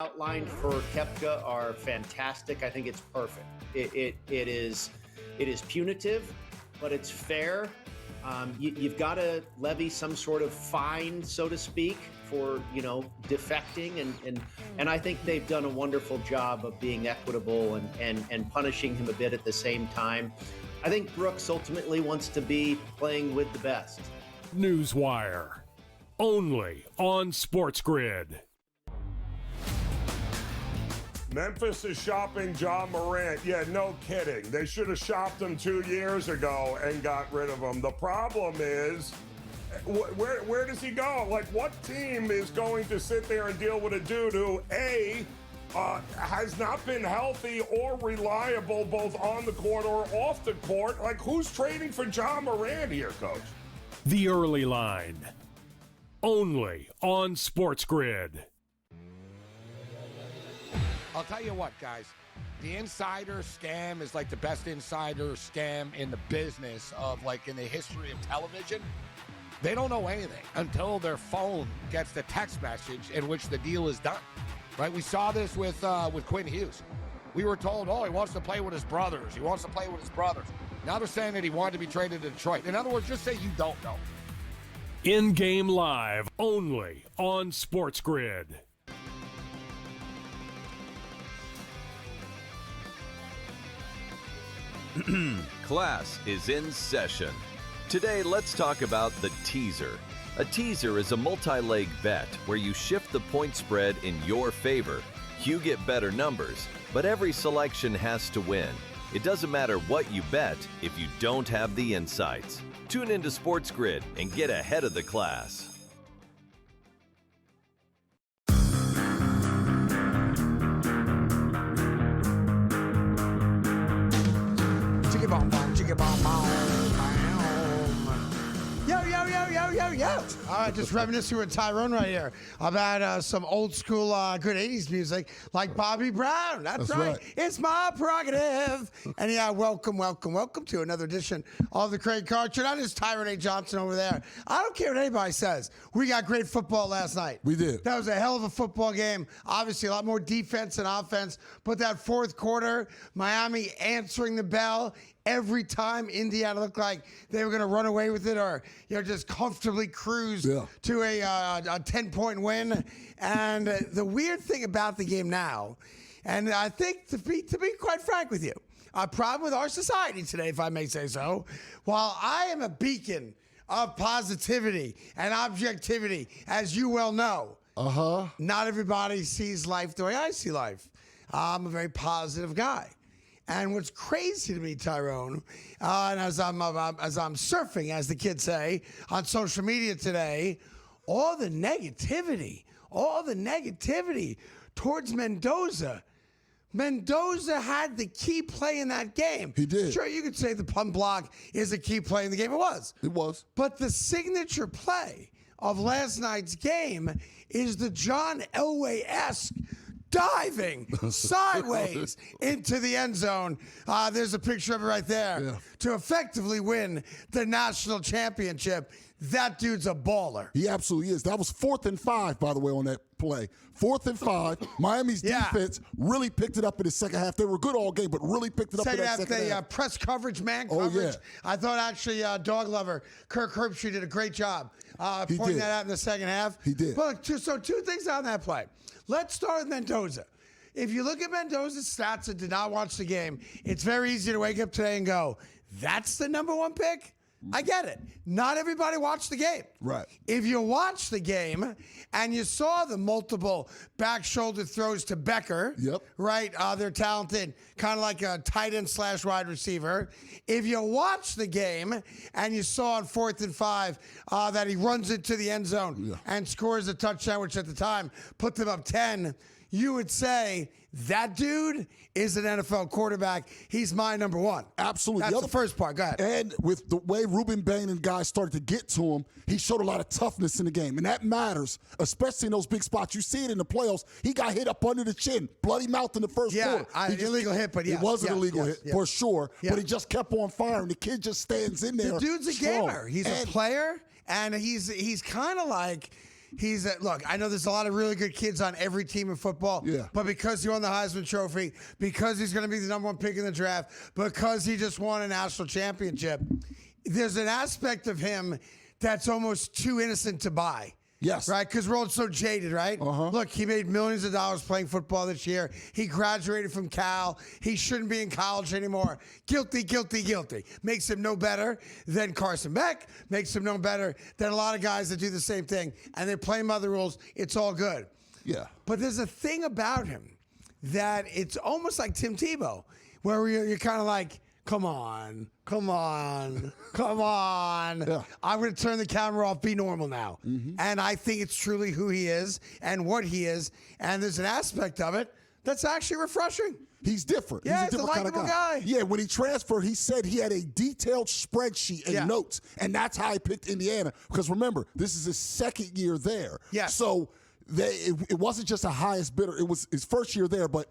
outlined for Koepka are fantastic. I think it's perfect. It is punitive, but it's fair. You've got to levy some sort of fine, so to speak, for defecting, and I think they've done a wonderful job of being equitable and punishing him a bit at the same time. I think Brooks ultimately wants to be playing with the best. Newswire, only on SportsGrid. Memphis is shopping John Morant. Yeah, no kidding. They should have shopped him 2 years ago and got rid of him. The problem is, where does he go? Like, what team is going to sit there and deal with a dude who, A, has not been healthy or reliable both on the court or off the court? Like, who's trading for John Morant here, Coach? The Early Line, only on SportsGrid. I'll tell you what, guys. The insider scam is like the best insider scam in the business of, like, in the history of television. They don't know anything until their phone gets the text message in which the deal is done, right? We saw this with Quinn Hughes. We were told, he wants to play with his brothers. He wants to play with his brothers. Now they're saying that he wanted to be traded to Detroit. In other words, just say you don't know. In-game live, only on SportsGrid. Class is in session. Today, let's talk about the teaser. A teaser is a multi-leg bet where you shift the point spread in your favor. You get better numbers, but every selection has to win. It doesn't matter what you bet if you don't have the insights. Tune into SportsGrid and get ahead of the class. Yo. All right, just reminiscing with Tyrone right here about some old school good 80s music like Bobby Brown. That's right. It's my prerogative. And yeah, welcome to another edition of the Craig Carton. That is Tyrone A. Johnson over there. I don't care what anybody says. We got great football last night. We did. That was a hell of a football game. Obviously, a lot more defense than offense. But that fourth quarter, Miami answering the bell. Every time Indiana looked like they were going to run away with it or just comfortably cruise to a 10-point win. And the weird thing about the game now, and I think to be quite frank with you, a problem with our society today, if I may say so, while I am a beacon of positivity and objectivity, as you well know, not everybody sees life the way I see life. I'm a very positive guy. And what's crazy to me, Tyrone, and as I'm surfing, as the kids say, on social media today, all the negativity towards Mendoza. Mendoza had the key play in that game. He did. Sure, you could say the punt block is a key play in the game. It was. It was. But the signature play of last night's game is the John Elway-esque diving sideways into the end zone. There's a picture of it right there. To effectively win the national championship. That dude's a baller. He absolutely is. That was 4th and 5, by the way, on that play. 4th and 5. Miami's defense really picked it up in the second half. They were good all game, but really picked it up in that second half. Press coverage, man coverage. I thought actually dog lover Kirk Herbstreit did a great job pointing that out in the second half. He did. But two things on that play. Let's start with Mendoza. If you look at Mendoza's stats and did not watch the game, it's very easy to wake up today and go, that's the number one pick? I get it. Not everybody watched the game. Right. If you watched the game and you saw the multiple back shoulder throws to Becker, right? They're talented, kind of like a tight end / wide receiver. If you watched the game and you saw on 4th and 5 that he runs into the end zone and scores a touchdown, which at the time put them up 10, you would say that dude is an NFL quarterback. He's my number one. Absolutely. That's the first part. Go ahead. And with the way Ruben Bain and guys started to get to him, he showed a lot of toughness in the game. And that matters, especially in those big spots. You see it in the playoffs. He got hit up under the chin, bloody mouth in the first quarter. Illegal hit, but it was an illegal hit for sure. But he just kept on firing. The kid just stands in there. The dude's a gamer. He's a player, and he's kind of like, Look, I know there's a lot of really good kids on every team in football, but because he won the Heisman Trophy, because he's going to be the number 1 pick in the draft, because he just won a national championship, there's an aspect of him that's almost too innocent to buy. Yes. Right? Because we're all so jaded, right? Look, he made millions of dollars playing football this year. He graduated from Cal. He shouldn't be in college anymore. Guilty, guilty, guilty. Makes him no better than Carson Beck. Makes him no better than a lot of guys that do the same thing. And they play by the rules. It's all good. Yeah. But there's a thing about him that it's almost like Tim Tebow, where you're kind of like, come on. Yeah. I'm going to turn the camera off, be normal now. And I think it's truly who he is and what he is. And there's an aspect of it that's actually refreshing. He's different. Yeah, he's a different kind of guy. Yeah, when he transferred, he said he had a detailed spreadsheet and notes. And that's how he picked Indiana. Because remember, this is his 2nd year there. Yeah. So it wasn't just a highest bidder. It was his 1st year there, but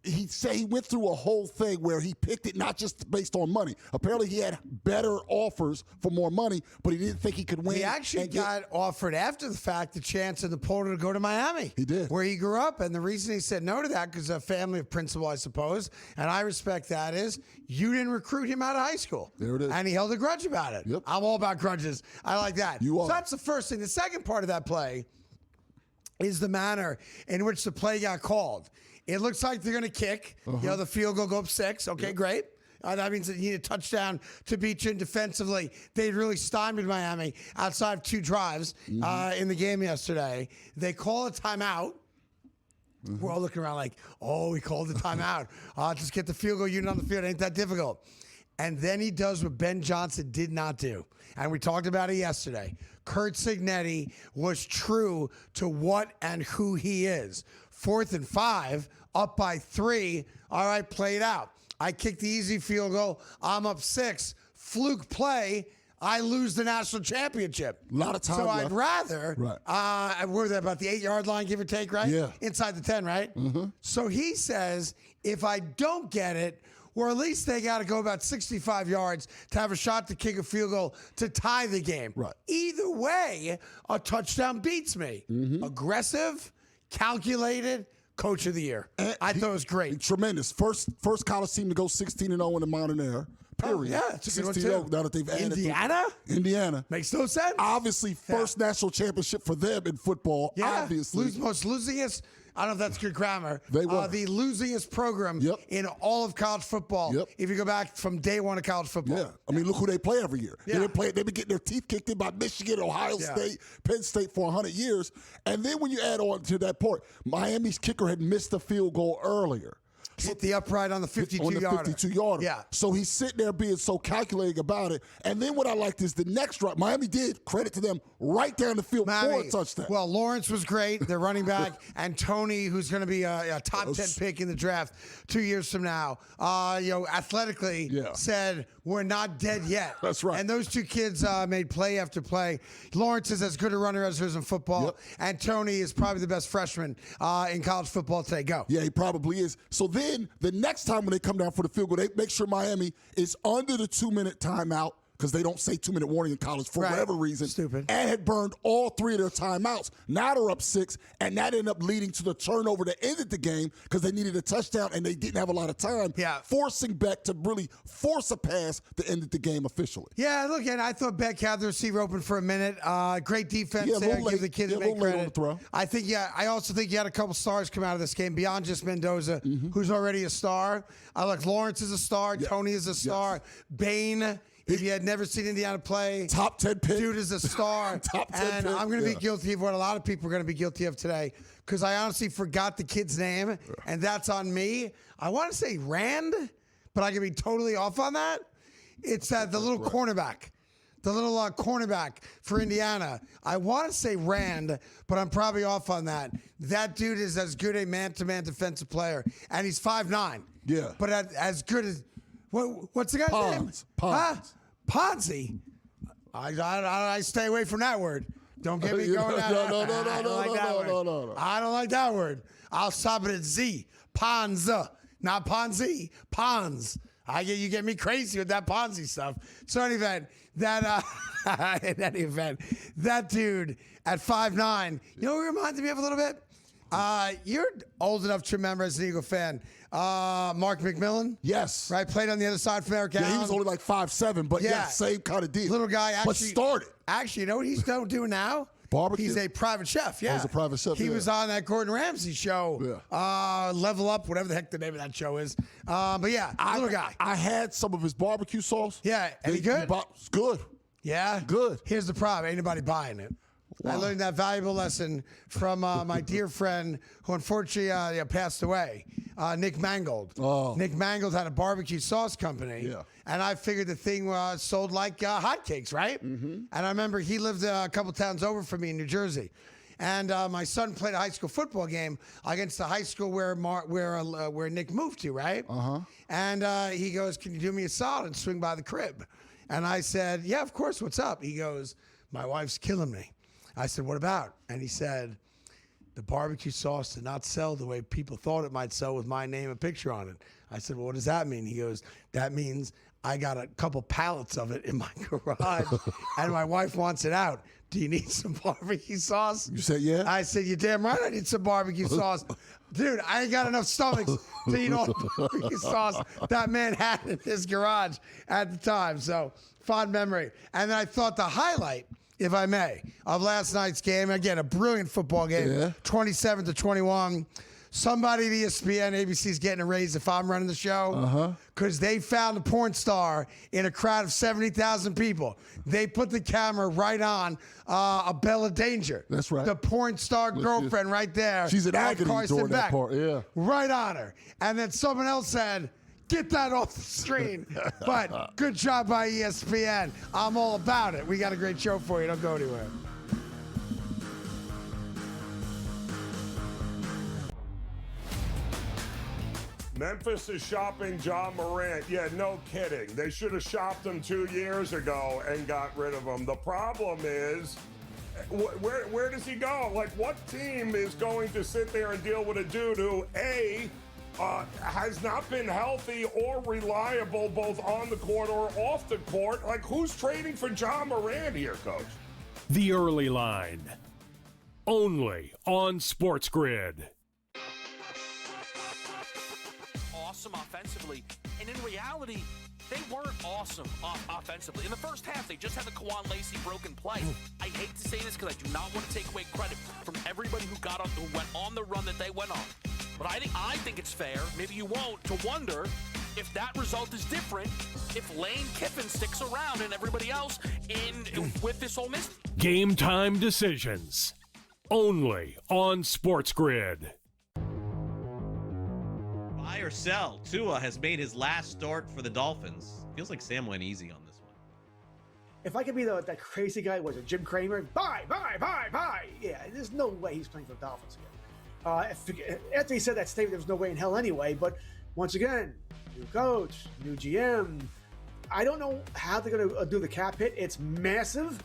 he said he went through a whole thing where he picked it not just based on money. Apparently, he had better offers for more money, but he didn't think he could win. He actually got offered after the fact the chance in the portal to go to Miami. He did. Where he grew up. And the reason he said no to that, because a family of principle, I suppose, and I respect that, is you didn't recruit him out of high school. There it is. And he held a grudge about it. Yep. I'm all about grudges. I like that. You are. So that's the first thing. The second part of that play is the manner in which the play got called. It looks like they're going to kick. The field goal go up 6. Okay, great. That means that you need a touchdown to beat you. And defensively, they really stymied Miami outside of 2 drives in the game yesterday. They call a timeout. We're all looking around like, he called the timeout. Just get the field goal unit on the field. It ain't that difficult. And then he does what Ben Johnson did not do. And we talked about it yesterday. Curt Cignetti was true to what and who he is. 4th and 5, up by 3. All right, play it out. I kick the easy field goal. I'm up 6. Fluke play. I lose the national championship. A lot of time So left. I'd rather, we're there about the 8-yard line, give or take, right? Yeah. Inside the 10, right? So he says, if I don't get it, or at least they got to go about 65 yards to have a shot to kick a field goal to tie the game. Right. Either way, a touchdown beats me. Aggressive, calculated, coach of the year. I thought it was great. Tremendous. First college team to go 16-0 in the modern era. Period. Yeah, it's a good one, 16-0 too. now that they've added Indiana? Indiana. Makes no sense. Obviously, first national championship for them in football. Yeah. Obviously. Most losingest, I don't know if that's good grammar. They were. The losingest program in all of college football. If you go back from day 1 of college football. Yeah. I mean, look who they play every year. Yeah. They've been getting their teeth kicked in by Michigan, Ohio State, Penn State for 100 years. And then when you add on to that part, Miami's kicker had missed a field goal earlier. Hit the upright on the 52-yarder. On the 52-yarder. Yeah. So he's sitting there being so calculating about it. And then what I liked is the next drive. Miami did, credit to them, right down the field for a touchdown. Well, Lawrence was great, their running back, and Tony, who's going to be a top 10 pick in the draft 2 years from now, athletically said, we're not dead yet. That's right. And those 2 kids made play after play. Lawrence is as good a runner as there is in football, and Tony is probably the best freshman in college football today. Go. Yeah, he probably is. So then the next time when they come down for the field goal, they make sure Miami is under the 2-minute timeout, because they don't say 2-minute warning in college for whatever reason. Stupid. And had burned all 3 of their timeouts. Now they're up 6, and that ended up leading to the turnover that ended the game because they needed a touchdown and they didn't have a lot of time. Yeah. Forcing Beck to really force a pass that ended the game officially. Yeah, look, and I thought Beck had the receiver open for a minute. Great defense there. Give the kid a big credit. On the throw. I also think you had a couple stars come out of this game beyond just Mendoza, who's already a star. I like Lawrence is a star. Yeah. Tony is a star. Bain. If you had never seen Indiana play, top 10 pick. Dude is a star. Top 10 and pick. I'm going to be guilty of what a lot of people are going to be guilty of today, because I honestly forgot the kid's name, and that's on me. I want to say Rand, but I can be totally off on that. It's the little cornerback. The little cornerback for Indiana. I want to say Rand, but I'm probably off on that. That dude is as good a man-to-man defensive player, and he's 5'9". Yeah. But as good as... What's the guy's name? Ponzi. I stay away from that word. Don't get me going down. No. I don't like that word. I'll stop it at Z. Ponza. Not Ponzi. Pons. You get me crazy with that Ponzi stuff. So in any event, that dude at 5'9", you know what he reminded me of a little bit? You're old enough to remember as an Eagle fan. Mark McMillan? Yes. Right, played on the other side from Eric Allen. Yeah, he was only like 5'7", but yeah, same kind of deal. Little guy actually. But started. Actually, you know what he's doing now? Barbecue? He's a private chef, yeah. He's a private chef, He yeah. was on that Gordon Ramsay show, Level Up, whatever the heck the name of that show is. But yeah, little guy. I had some of his barbecue sauce. Yeah, and he good? It's good. Yeah? Good. Here's the problem. Ain't nobody buying it. I learned that valuable lesson from my dear friend who unfortunately passed away, Nick Mangold. Oh. Nick Mangold had a barbecue sauce company, and I figured the thing sold like hotcakes, right? Mm-hmm. And I remember he lived a couple towns over from me in New Jersey. And my son played a high school football game against the high school where Nick moved to, right? Uh-huh. And he goes, "Can you do me a solid and swing by the crib?" And I said, "Yeah, of course. What's up?" He goes, "My wife's killing me." I said, "What about?" And he said, "The barbecue sauce did not sell the way people thought it might sell with my name and picture on it." I said, "Well, what does that mean?" He goes, "That means I got a couple pallets of it in my garage and my wife wants it out. Do you need some barbecue sauce?" You said, yeah? I said, "You're damn right I need some barbecue sauce." Dude, I ain't got enough stomachs to eat all the barbecue sauce that man had in his garage at the time. So, fond memory. And then I thought the highlight, if I may, of last night's game, again, a brilliant football game, 27-21. Somebody at ESPN, ABC's getting a raise if I'm running the show, because they found a porn star in a crowd of 70,000 people. They put the camera right on a Bella Danger. That's right. The porn star girlfriend right there. She's in of agony Carson during that Beck. part, yeah. Right on her. And then someone else said, "Get that off the screen." But good job by ESPN. I'm all about it. We got a great show for you. Don't go anywhere. Memphis is shopping John Morant. Yeah, no kidding. They should have shopped him 2 years ago and got rid of him. The problem is, where does he go? Like, what team is going to sit there and deal with a dude who, A, has not been healthy or reliable both on the court or off the court? Like, who's trading for John Morant here, Coach? The Early Line. Only on SportsGrid. Awesome offensively, and in reality, they weren't awesome offensively. In the first half, they just had the Kawhi Lacey broken play. I hate to say this because I do not want to take away credit from everybody who went on the run that they went on. But I think it's fair, maybe you won't, to wonder if that result is different if Lane Kiffin sticks around and everybody else with this Ole Miss. Game time decisions. Only on SportsGrid. Buy or sell. Tua has made his last start for the Dolphins. Feels like Sam went easy on this one. If I could be that crazy guy, was it Jim Cramer? Buy. Yeah, there's no way he's playing for the Dolphins again. After he said that statement, there was no way in hell anyway. But once again, new coach, new GM. I don't know how they're going to do the cap hit. It's massive.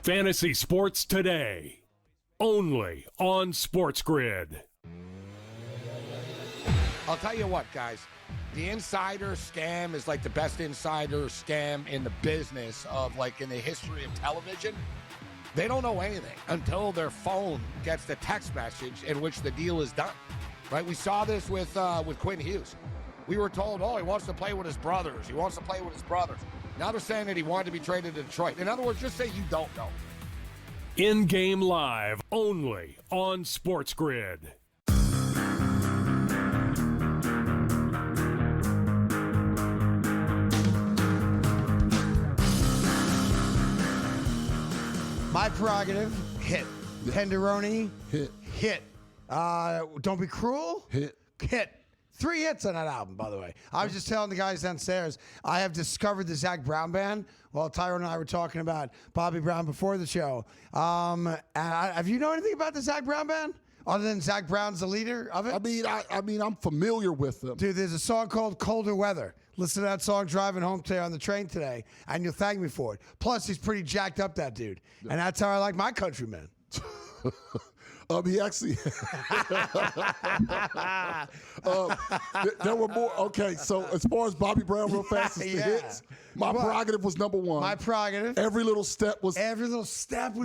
Fantasy Sports Today. Only on SportsGrid. I'll tell you what, guys. The insider scam is like the best insider scam in the business of, like, in the history of television. They don't know anything until their phone gets the text message in which the deal is done, right? We saw this with Quinn Hughes. We were told, he wants to play with his brothers. Now they're saying that he wanted to be traded to Detroit. In other words, just say you don't know. In-game live, only on SportsGrid. My prerogative, hit. Tenderoni, Hit. Don't Be Cruel, Hit. 3 hits on that album, by the way. I was just telling the guys downstairs, I have discovered the Zach Brown Band. Well, Tyrone and I were talking about Bobby Brown before the show. Have you know anything about the Zach Brown Band? Other than Zach Brown's the leader of it? I mean, I'm familiar with them. Dude, there's a song called Colder Weather. Listen to that song driving home today on the train today, and you'll thank me for it. Plus, he's pretty jacked up, that dude. And that's how I like my countrymen. He actually there were more. Okay, so as far as Bobby Brown, real fast, as the hits, my prerogative was number one. My prerogative. Every little step was on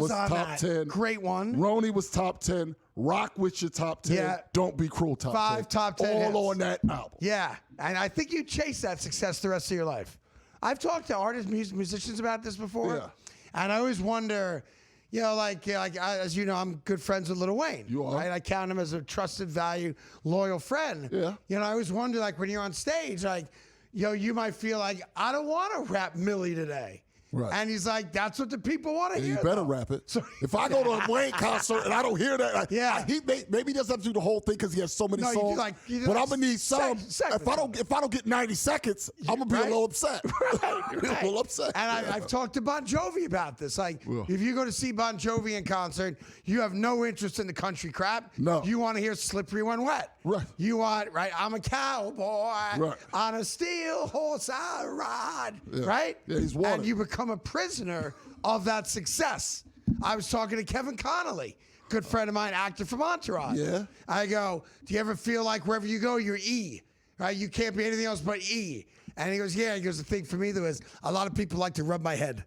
top that. 10. Great one. Roni was top 10. Rock with your top 10. Yeah. Don't Be Cruel top 10. 5 top 10 all hits. on that album. Yeah, and I think you chase that success the rest of your life. I've talked to artists, musicians about this before, Yeah. and I always wonder, you know, as you know, I'm good friends with Lil Wayne. You are. Right? I count him as a trusted, value, loyal friend. Yeah. You know, I always wonder, like, when you're on stage, like, you know, you might feel like, I don't want to rap Millie today. Right. And he's like, that's what the people want to And hear. you better though. rap it. So, if I go to a Wayne concert and I don't hear that, he maybe he doesn't have to do the whole thing because he has so many No, you do songs. you do but I'm gonna need some. segments. If I don't get 90 seconds, I'm gonna be a little upset. Right. A little upset. And I've talked to Bon Jovi about this. Like, if you go to see Bon Jovi in concert, you have no interest in the country crap. No. You want to hear Slippery When Wet. Right. You want, I'm a cowboy. On a steel horse I ride. Yeah. Right? Yeah, he's wanted. And you become a prisoner of that success. I was talking to Kevin Connolly, good friend of mine, actor from Entourage. Yeah. I go, do you ever feel like wherever you go, you're E? Right? You can't be anything else but E. And he goes, yeah. He goes, the thing for me, though, is a lot of people like to rub my head.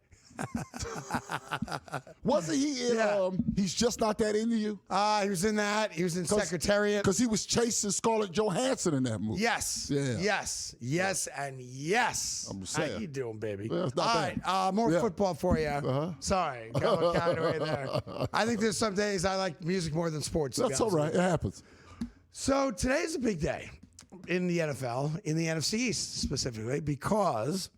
Wasn't he in He's Just Not That Into You? He was in that. He was in Secretariat. Because he was chasing Scarlett Johansson in that movie. Yes. Yeah. Yes, and yes. I'm saying. How you doing, baby? Well, it's All not right, more football for you. Uh-huh. Sorry, got carried away there. I think there's some days I like music more than sports. That's all right. It happens. So today's a big day in the NFL, in the NFC East specifically, because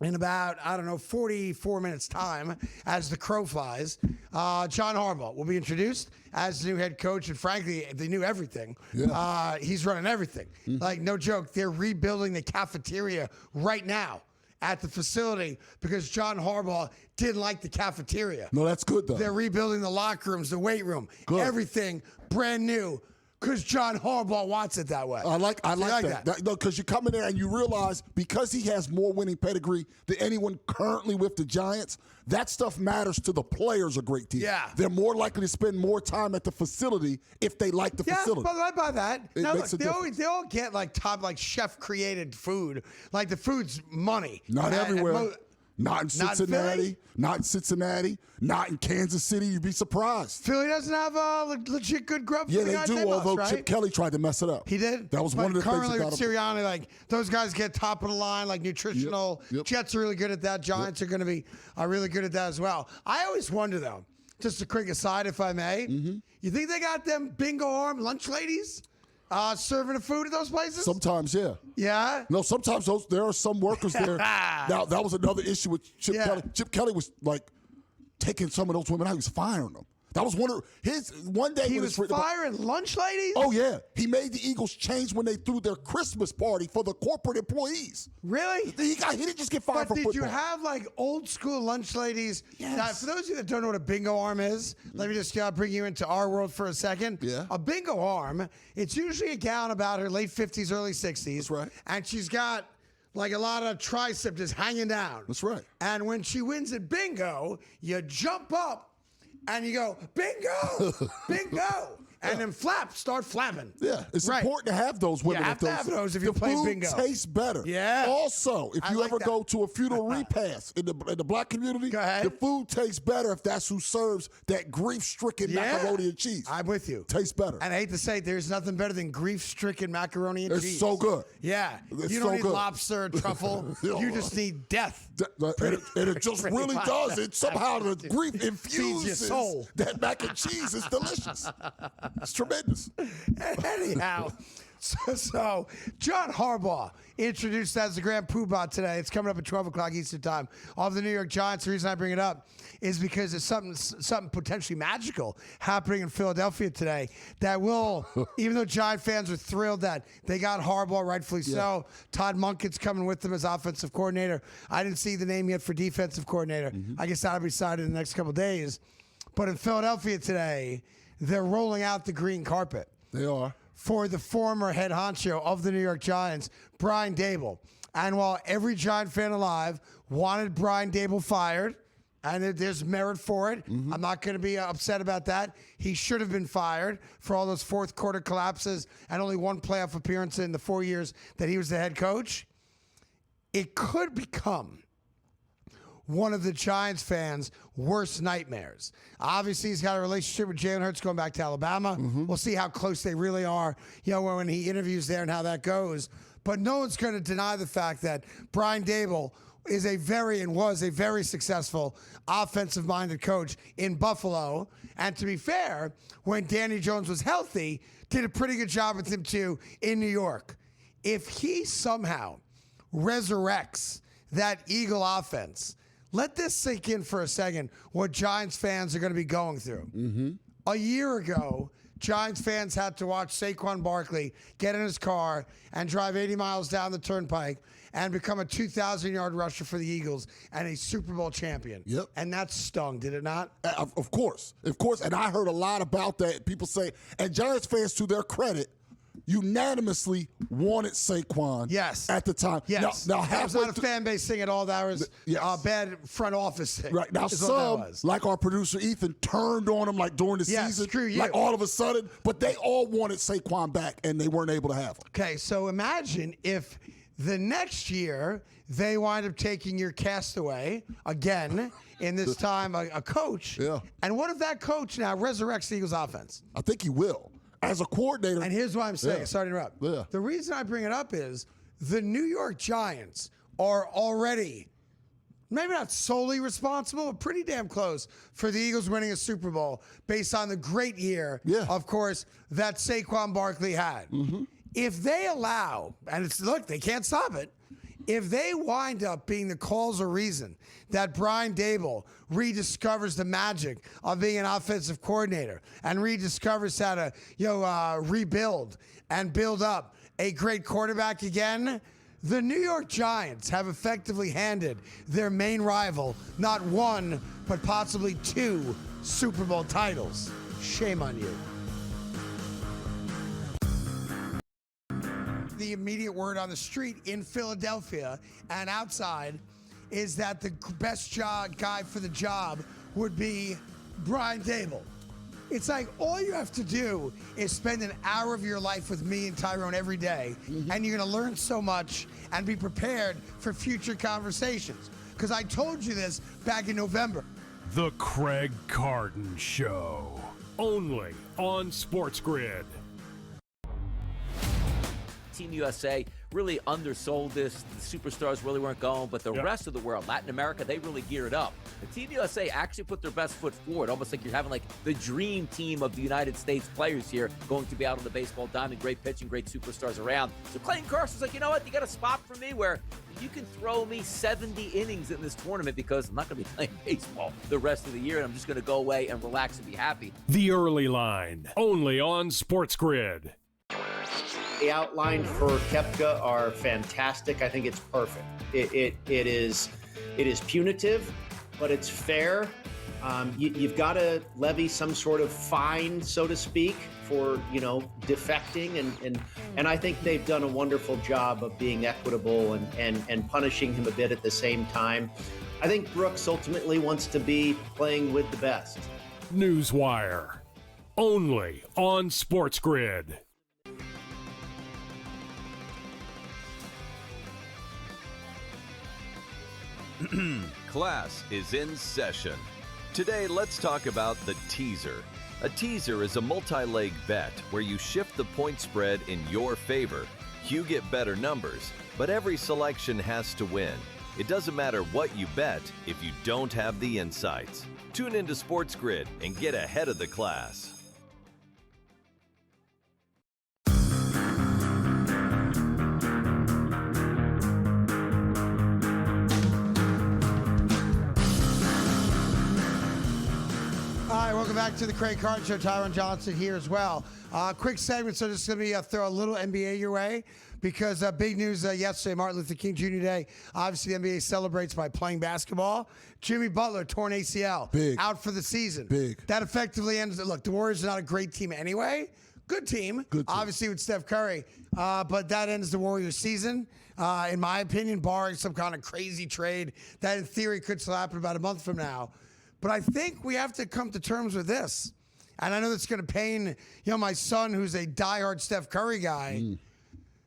in about, 44 minutes time, as the crow flies, John Harbaugh will be introduced as the new head coach. And frankly, they knew everything. Yeah. He's running everything. Like, no joke, they're rebuilding the cafeteria right now at the facility because John Harbaugh didn't like the cafeteria. No, that's good, though. They're rebuilding the locker rooms, the weight room, everything brand new. Because John Harbaugh wants it that way. I like that. No, because you come in there and you realize because he has more winning pedigree than anyone currently with the Giants, that stuff matters to the players a great deal. Yeah. They're more likely to spend more time at the facility if they like the facility. Yeah, but I buy that. It now, makes look, a they all get like top, like chef-created food. Like the food's money. Not everywhere. Not in Not in Cincinnati. Not in Cincinnati. Not in Kansas City. You'd be surprised. Philly doesn't have legit good grub. Yeah, for the they guys do, must, although right? Chip Kelly tried to mess it up. He did? That was one of the things currently that got with him. Sirianni, like, those guys get top of the line, like nutritional. Yep. Jets are really good at that. Giants are going to be really good at that as well. I always wonder, though, just a quick aside, if I may, you think they got them bingo arm lunch ladies serving the food at those places? Sometimes, yeah. Yeah? No, sometimes there are some workers there. Now, that was another issue with Chip Kelly. Chip Kelly was, like, taking some of those women out. He was firing them. That was one of his one day. He was firing lunch ladies? Oh, yeah. He made the Eagles change when they threw their Christmas party for the corporate employees. Really? He didn't just get fired for But football. did you have, like, old school lunch ladies? Yes. Now, for those of you that don't know what a bingo arm is, let me just bring you into our world for a second. Yeah. A bingo arm, it's usually a gal in about her late 50s, early 60s. That's right. And she's got, like, a lot of tricep just hanging down. That's right. And when she wins at bingo, you jump up and you go, bingo, bingo. And then start flapping. Yeah, it's Right. important to have those women. You have to have those if you're playing bingo. The food tastes better. Yeah. Also, if I you like ever that. go to a funeral repast in the black community, Go ahead. the food tastes better if that's who serves that grief-stricken macaroni and cheese. I'm with you. Tastes better. And I hate to say it, there's nothing better than grief-stricken macaroni and It's cheese. so good. Yeah. It's you don't so need good. lobster, truffle. You just need death. And it just pretty really much. does. It somehow the grief Feeds your infuses soul. that mac and cheese is delicious. It's tremendous. Anyhow, so John Harbaugh introduced as the Grand Poobah today. It's coming up at 12 o'clock Eastern Time of the New York Giants. The reason I bring it up is because there's something potentially magical happening in Philadelphia today that will, even though Giant fans are thrilled that they got Harbaugh, rightfully so. Todd Monken's coming with them as offensive coordinator. I didn't see the name yet for defensive coordinator. I guess that'll be decided in the next couple of days. But in Philadelphia today, they're rolling out the green carpet. They are. For the former head honcho of the New York Giants, Brian Daboll. And while every Giant fan alive wanted Brian Daboll fired, and there's merit for it. I'm not going to be upset about that. He should have been fired for all those fourth quarter collapses and only one playoff appearance in the 4 years that he was the head coach. It could become one of the Giants fans' worst nightmares. Obviously, he's got a relationship with Jalen Hurts going back to Alabama. We'll see how close they really are, when he interviews there and how that goes. But no one's going to deny the fact that Brian Daboll is was a very successful offensive-minded coach in Buffalo. And to be fair, when Danny Jones was healthy, did a pretty good job with him too in New York. If he somehow resurrects that Eagle offense, let this sink in for a second, what Giants fans are going to be going through. A year ago, Giants fans had to watch Saquon Barkley get in his car and drive 80 miles down the turnpike and become a 2,000-yard rusher for the Eagles and a Super Bowl champion. Yep. And that stung, did it not? Of course. And I heard a lot about that. People say, and Giants fans, to their credit, unanimously wanted Saquon at the time. Yes. Now that was not a fan base thing at all. That was a bad front office thing. Right. Now some, like our producer Ethan, turned on him like during the season. Screw you. Like all of a sudden. But they all wanted Saquon back, and they weren't able to have him. Okay, so imagine if the next year they wind up taking your castaway again, in this time a coach. Yeah. And what if that coach now resurrects the Eagles offense? I think he will. As a coordinator. And here's what I'm saying. Sorry to interrupt. Yeah. The reason I bring it up is the New York Giants are already, maybe not solely responsible, but pretty damn close for the Eagles winning a Super Bowl based on the great year, of course, that Saquon Barkley had. If they allow, and they can't stop it, if they wind up being the cause or reason that Brian Daboll rediscovers the magic of being an offensive coordinator and rediscovers how to rebuild and build up a great quarterback again, the New York Giants have effectively handed their main rival not one, but possibly 2 Super Bowl titles. Shame on you. The immediate word on the street in Philadelphia and outside is that the best guy for the job would be Brian Daboll. It's like all you have to do is spend an hour of your life with me and Tyrone every day, and you're going to learn so much and be prepared for future conversations. Because I told you this back in November. The Craig Carton Show, only on SportsGrid. Team USA really undersold this. The superstars really weren't going, but the rest of the world, Latin America, they really geared up. The Team USA actually put their best foot forward, almost like you're having like the dream team of the United States players here going to be out on the baseball diamond. Great pitching, great superstars around. So Clayton Carson's like, you know what? You got a spot for me where you can throw me 70 innings in this tournament because I'm not going to be playing baseball the rest of the year, and I'm just going to go away and relax and be happy. The Early Line, only on SportsGrid. The outline for Koepka are fantastic. I think it's perfect. It is punitive, but it's fair. You've got to levy some sort of fine, so to speak, for defecting, and I think they've done a wonderful job of being equitable and punishing him a bit at the same time. I think Brooks ultimately wants to be playing with the best. Newswire, only on SportsGrid. Class is in session. Today, let's talk about the teaser. A teaser is a multi-leg bet where you shift the point spread in your favor. You get better numbers, but every selection has to win. It doesn't matter what you bet if you don't have the insights. Tune into SportsGrid and get ahead of the class. All right, welcome back to the Craig Carton Show. Tyron Johnson here as well. Quick segment, so just going to be throw a little NBA your way because big news yesterday, Martin Luther King Jr. Day. Obviously, the NBA celebrates by playing basketball. Jimmy Butler, torn ACL, Big. out for the season. Big. That effectively ends. Look, the Warriors are not a great team anyway. Good team. Good team. Obviously with Steph Curry. But that ends the Warriors season, in my opinion, barring some kind of crazy trade that in theory could still happen about a month from now. But I think we have to come to terms with this. And I know that's going to pain, my son who's a diehard Steph Curry guy.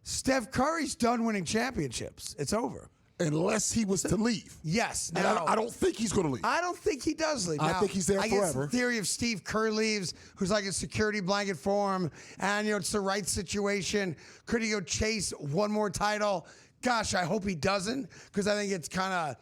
Steph Curry's done winning championships. It's over. Unless he was to leave. Yes. And Now, I don't think he's going to leave. I don't think he does leave. I Now, think he's there I forever. guess the theory of Steve Kerr leaves, who's like a security blanket for him, and it's the right situation. Could he go chase one more title? Gosh, I hope he doesn't, because I think it's kind of,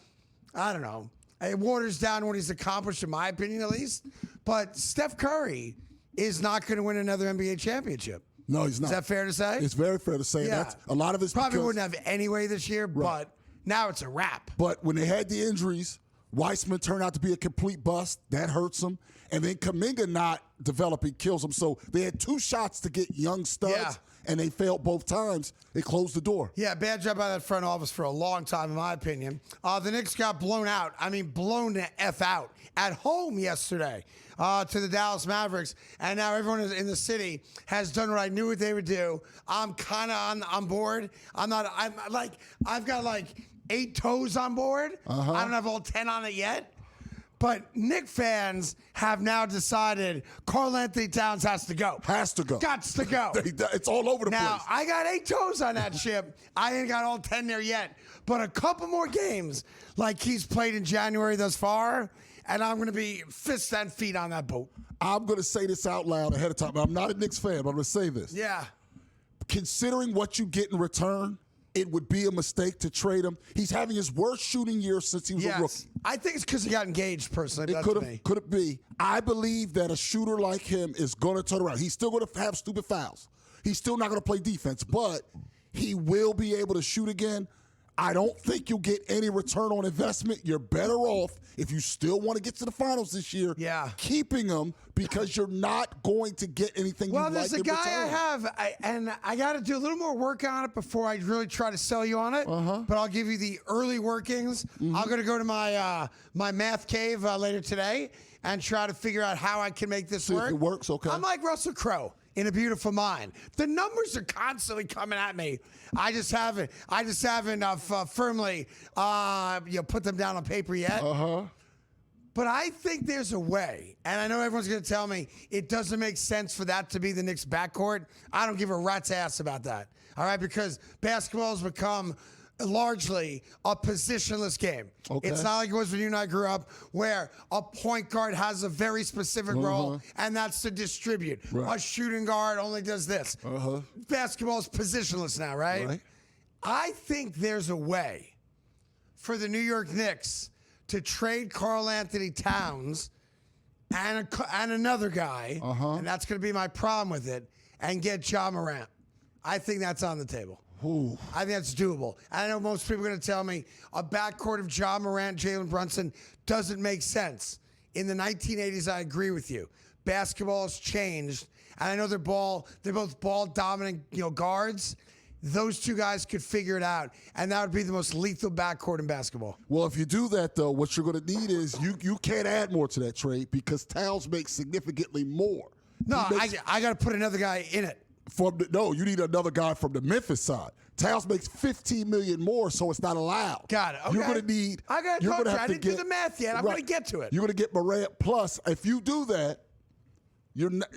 I don't know. It waters down what he's accomplished, in my opinion, at least. But Steph Curry is not going to win another NBA championship. No, he's not. Is that fair to say? It's very fair to say. Yeah. That's a lot of it's probably because, wouldn't have anyway this year, Right. but now it's a wrap. But when they had the injuries, Weissman turned out to be a complete bust. That hurts him. And then Kuminga not developing kills him. So they had 2 shots to get young studs, and they failed both times. They closed the door. Yeah, bad job by that front office for a long time, in my opinion. The Knicks got blown out. I mean, blown the F out at home yesterday to the Dallas Mavericks. And now everyone in the city has done what I knew what they would do. I'm kind of on board. I've got like 8 toes on board. I don't have all 10 on it yet. But Knick fans have now decided Karl Anthony Towns has to go. Has to go. Gots to go. It's all over the now, place. I got 8 toes on that ship. I ain't got all 10 there yet. But a couple more games like he's played in January thus far, and I'm going to be fists and feet on that boat. I'm going to say this out loud ahead of time. I'm not a Knicks fan, but I'm going to say this. Yeah. Considering what you get in return, it would be a mistake to trade him. He's having his worst shooting year since he was a rookie. I think it's because he got engaged, personally. It could it be? I believe that a shooter like him is going to turn around. He's still going to have stupid fouls. He's still not going to play defense, but he will be able to shoot again. I don't think you'll get any return on investment. You're better off, if you still want to get to the finals this year, keeping him, because you're not going to get anything you like in return. Well, there's a guy I have, and I got to do a little more work on it before I really try to sell you on it. But I'll give you the early workings. I'm going to go to my my math cave later today and try to figure out how I can make this work. If it works, okay. I'm like Russell Crowe in A Beautiful Mind. The numbers are constantly coming at me. I just haven't firmly put them down on paper yet. But I think there's a way, and I know everyone's going to tell me it doesn't make sense for that to be the Knicks' backcourt. I don't give a rat's ass about that, all right? Because basketball has become largely a positionless game. Okay. It's not like it was when you and I grew up, where a point guard has a very specific role, and that's to distribute. Right. A shooting guard only does this. Basketball is positionless now, right? I think there's a way for the New York Knicks to trade Karl Anthony Towns and another guy, and that's going to be my problem with it, and get Ja Morant. I think that's on the table. I think that's doable. And I know most people are going to tell me a backcourt of Ja Morant, Jalen Brunson doesn't make sense. In the 1980s, I agree with you. Basketball has changed, and I know they're both ball dominant, guards. Those 2 guys could figure it out, and that would be the most lethal backcourt in basketball. Well, if you do that, though, what you're going to need is you can't add more to that trade, because Towns makes significantly more. No, I got to put another guy in it. You need another guy from the Memphis side. Towns makes $15 million more, so it's not allowed. Got it. Okay. You're going to need. I got to talk to you. I didn't do the math yet. I'm going to get to it. You're going to get Morant. Plus, if you do that, you're not.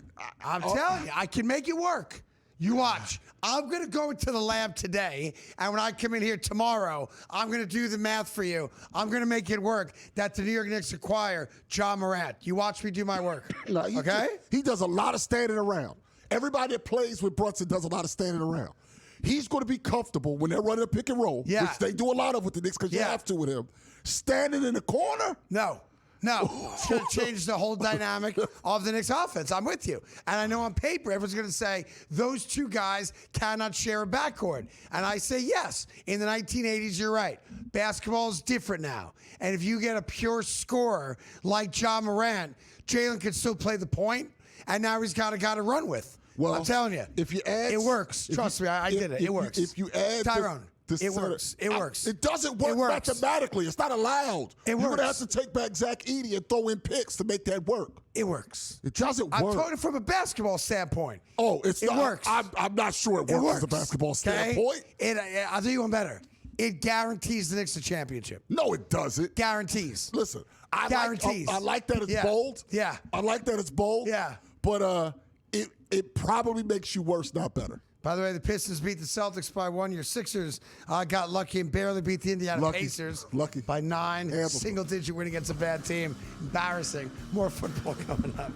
I'm telling you, I can make it work. You watch. I'm going to go into the lab today, and when I come in here tomorrow, I'm going to do the math for you. I'm going to make it work that the New York Knicks acquire Ja Morant. You watch me do my work. Okay? He does a lot of standing around. Everybody that plays with Brunson does a lot of standing around. He's going to be comfortable when they're running a pick and roll, which they do a lot of with the Knicks, because you have to with him. Standing in the corner? No. It's going to change the whole dynamic of the Knicks offense. I'm with you. And I know on paper, everyone's going to say those 2 guys cannot share a backcourt. And I say yes. In the 1980s, you're right. Basketball is different now. And if you get a pure scorer like Ja Morant, Jalen could still play the point, and now he's got a guy to run with. Well, I'm telling you. If you add, it works. Trust me, I did it. It works. If you add Tyrone. It works. It works. It doesn't work mathematically. It's not allowed. You're going to have to take back Zach Edey and throw in picks to make that work. It works. It doesn't work. I'm talking from a basketball standpoint. Oh, it not, works. I'm not sure it works as a basketball standpoint. I'll tell you one better. It guarantees the Knicks a championship. No, it doesn't. Guarantees. Listen, I guarantees. like that it's bold. Yeah. I like that it's bold. Yeah. But it probably makes you worse, not better. By the way, the Pistons beat the Celtics by 1. Your Sixers got lucky and barely beat the Indiana Pacers by 9. Single-digit win against a bad team. Embarrassing. More football coming up.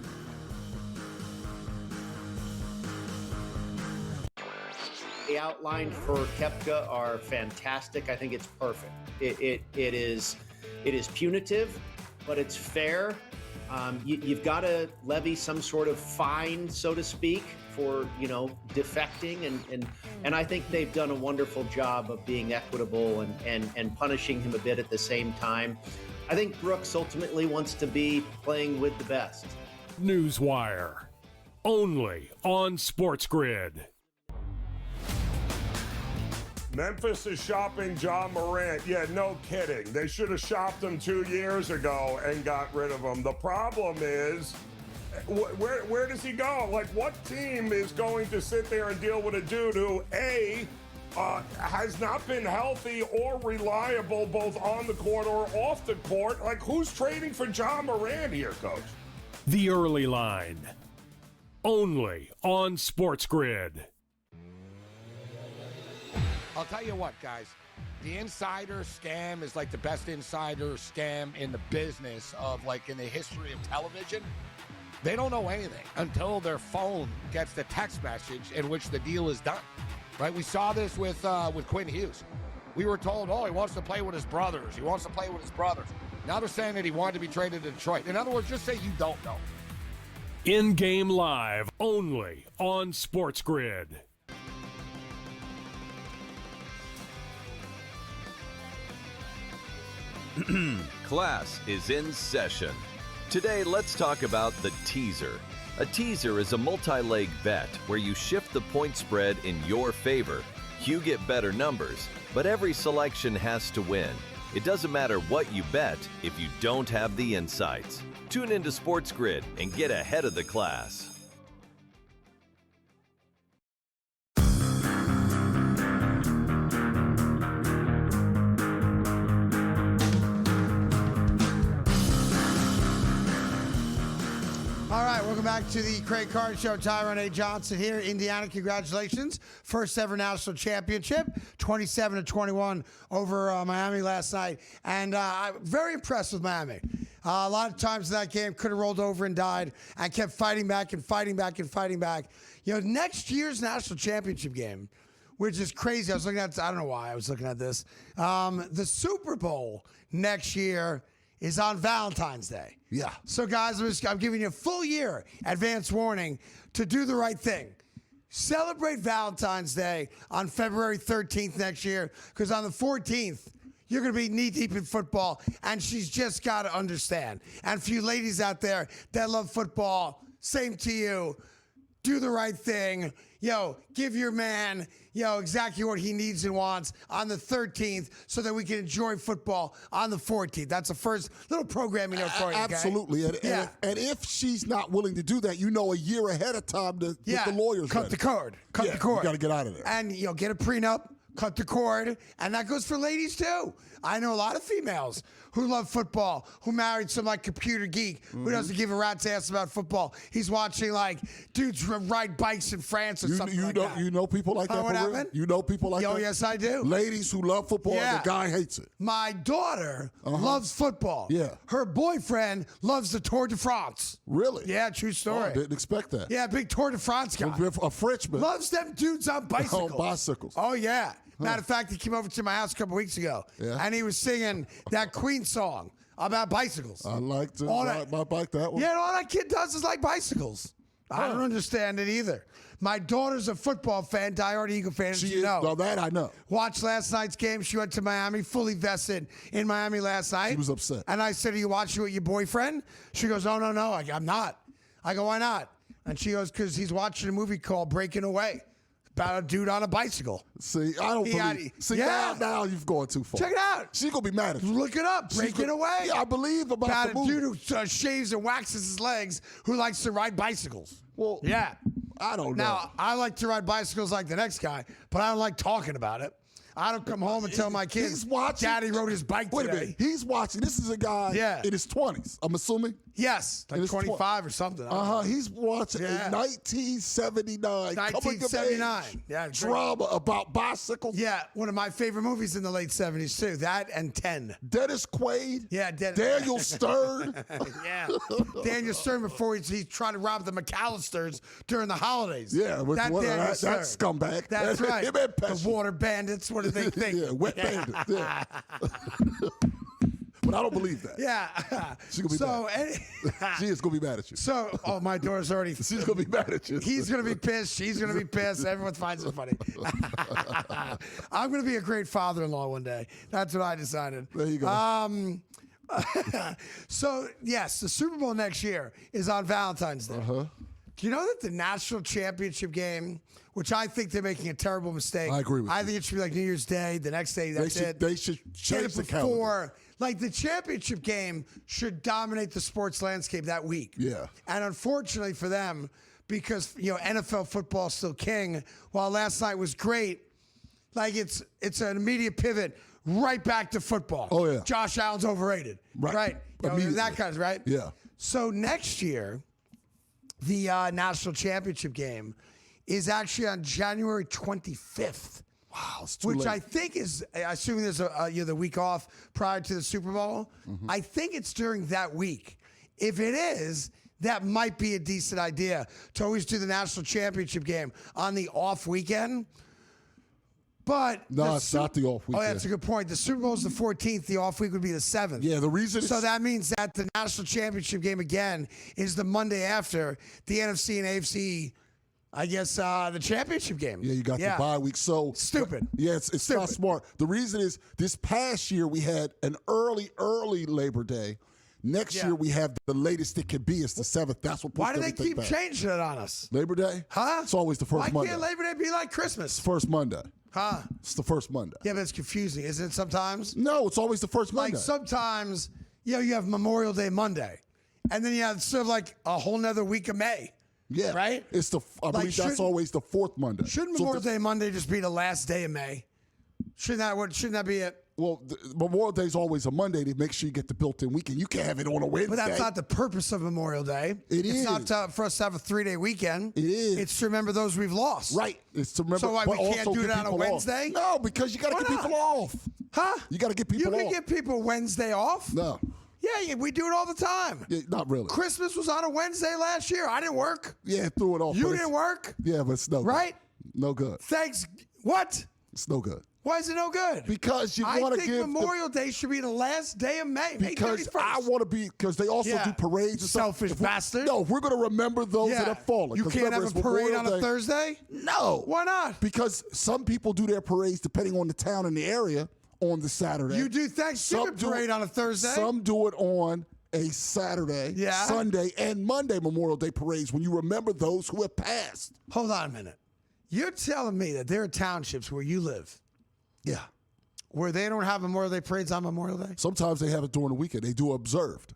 The outlines for Koepka are fantastic. I think it's perfect. It is punitive, but it's fair. You've got to levy some sort of fine, so to speak, for defecting, and I think they've done a wonderful job of being equitable and punishing him a bit at the same time. I think Brooks ultimately wants to be playing with the best. Newswire, only on SportsGrid. Memphis is shopping John Morant. Yeah, no kidding. They should have shopped him 2 years ago and got rid of him. The problem is, where does he go? Like, what team is going to sit there and deal with a dude who, A, has not been healthy or reliable both on the court or off the court? Like, who's trading for John Morant here, Coach? The early line, only on SportsGrid. I'll tell you what, guys. The insider scam is like the best insider scam in the business of, like, in the history of television. They don't know anything until their phone gets the text message in which the deal is done, right? We saw this with Quinn Hughes. We were told, he wants to play with his brothers. He wants to play with his brothers. Now they're saying that he wanted to be traded to Detroit. In other words, just say you don't know. In-game live, only on SportsGrid. Class is in session. Today, let's talk about the teaser. A teaser is a multi-leg bet where you shift the point spread in your favor. You get better numbers, but every selection has to win. It doesn't matter what you bet if you don't have the insights. Tune into SportsGrid and get ahead of the class. All right, welcome back to the Craig Carton Show. Tyron A. Johnson here. Indiana, congratulations. First ever national championship, 27-21 over Miami last night. And I'm very impressed with Miami. A lot of times in that game could have rolled over and died and kept fighting back and fighting back and fighting back. Next year's national championship game, which is crazy. I was looking at, I don't know why I was looking at this. The Super Bowl next year is on Valentine's Day. Yeah. So, guys, I'm giving you a full year advance warning to do the right thing. Celebrate Valentine's Day on February 13th next year, because on the 14th, you're going to be knee-deep in football, and she's just got to understand. And for you ladies out there that love football, same to you. Do the right thing. Give your man, exactly what he needs and wants on the 13th so that we can enjoy football on the 14th. That's the first little programming note for you, okay? Absolutely. And if she's not willing to do that, a year ahead of time to get the lawyers cut the cord. Cut the cord. You got to get out of there. And, get a prenup. Cut the cord, and that goes for ladies too. I know a lot of females who love football, who married some computer geek who doesn't give a rat's ass about football. He's watching dudes ride bikes in France or something like that. You know people like that. What happened? You know people like that. Oh, yes, I do. Ladies who love football, and the guy hates it. My daughter loves football. Yeah. Her boyfriend loves the Tour de France. Really? Yeah, true story. I didn't expect that. Yeah, big Tour de France guy. A Frenchman. Loves them dudes on bicycles. On bicycles. Oh, yeah. Matter of fact, he came over to my house a couple weeks ago, and he was singing that Queen song about bicycles. I like to ride my bike that way. Yeah, all that kid does is like bicycles. I don't understand it either. My daughter's a football fan, diehard Eagle fan, as you know. No, that I know. Watched last night's game. She went to Miami, fully vested in Miami last night. She was upset. And I said, are you watching with your boyfriend? She goes, oh, no, I'm not. I go, why not? And she goes, because he's watching a movie called Breaking Away. about a dude on a bicycle. See, I don't believe. See, now you've gone too far. Check it out. She's gonna be mad at you. Look it up. Break it away. Yeah, I believe about a the movie. dude who shaves and waxes his legs who likes to ride bicycles. Well, yeah. I don't know. Now, I like to ride bicycles like the next guy, but I don't like talking about it. I don't come home and tell my kids, Daddy rode his bike today. Wait a minute. He's watching. This is a guy in his 20s, I'm assuming. Yes, like 25 or something. He's watching a 1979 1979 drama about bicycles. Yeah, one of my favorite movies in the late 70s, too. That and 10. Dennis Quaid. Yeah, Daniel Stern. Yeah. Daniel Stern before he's trying to rob the McAllisters during the holidays. Yeah, that scumbag. That's right. The water bandits. What do they think? Yeah, wet bandits. Yeah. But I don't believe that. Yeah. She's going to be mad. She is going to be mad at you. So, my daughter's already. She's going to be mad at you. He's going to be pissed. She's going to be pissed. Everyone finds it funny. I'm going to be a great father-in-law one day. That's what I decided. There you go. So, yes, the Super Bowl next year is on Valentine's Day. Uh-huh. Do you know that the national championship game, which I think they're making a terrible mistake. I agree with you. I think it should be like New Year's Day, the next day, that's it. They should change the calendar. Like the championship game should dominate the sports landscape that week. Yeah. And unfortunately for them, because NFL football is still king, while last night was great, like it's an immediate pivot right back to football. Oh, yeah. Josh Allen's overrated. Right. That kind of right? Yeah. So next year, the national championship game is actually on January 25th. Wow, it's too which late. I think is, assuming there's the week off prior to the Super Bowl, I think it's during that week. If it is, that might be a decent idea to always do the national championship game on the off weekend. But no, it's not the off weekend. Oh, that's a good point. The Super Bowl is the 14th. The off week would be the 7th. Yeah, the reason. So that means that the national championship game again is the Monday after the NFC and AFC. I guess the championship game. Yeah, you got the bye week. So stupid. Yeah, it's not smart. The reason is this past year we had an early Labor Day. Next year we have the latest it could be. It's the 7th. That's what. Why do they keep changing it on us? Labor Day? Huh? It's always the first Monday. Why can't Labor Day be like Christmas? First Monday. Huh? It's the first Monday. Yeah, but it's confusing, isn't it? Sometimes. No, it's always the first Monday. Like sometimes, you have Memorial Day Monday, and then you have sort of like a whole nother week of May. Yeah. Right? It's I believe that's always the fourth Monday. Shouldn't Memorial Day Monday just be the last day of May? Shouldn't that be it? Well, Memorial Day is always a Monday to make sure you get the built-in weekend. You can't have it on a Wednesday. But that's not the purpose of Memorial Day. It's not for us to have a 3-day weekend. It is. It's to remember those we've lost. Right. It's to remember. So why we can't do it on a Wednesday? No, because you got to get people off. Huh? You got to get people off. You can get people Wednesday off? No. Yeah, we do it all the time. Yeah, not really. Christmas was on a Wednesday last year. I didn't work. Yeah, threw it off. You didn't work? Yeah, but it's no good. Right? No good. Thanks. What? It's no good. Why is it no good? Because you want to give. I think Memorial Day should be the last day of May. Because I want to be. Because they also do parades and stuff. Selfish bastard. No, we're going to remember those that have fallen. You can't have a parade on a Thursday? No. Why not? Because some people do their parades depending on the town and the area on the Saturday. You do Thanksgiving parade on a Thursday? Some do it on a Saturday, Sunday, and Monday Memorial Day parades when you remember those who have passed. Hold on a minute. You're telling me that there are townships where you live. Yeah. Where they don't have Memorial Day parades on Memorial Day? Sometimes they have it during the weekend. They do observed.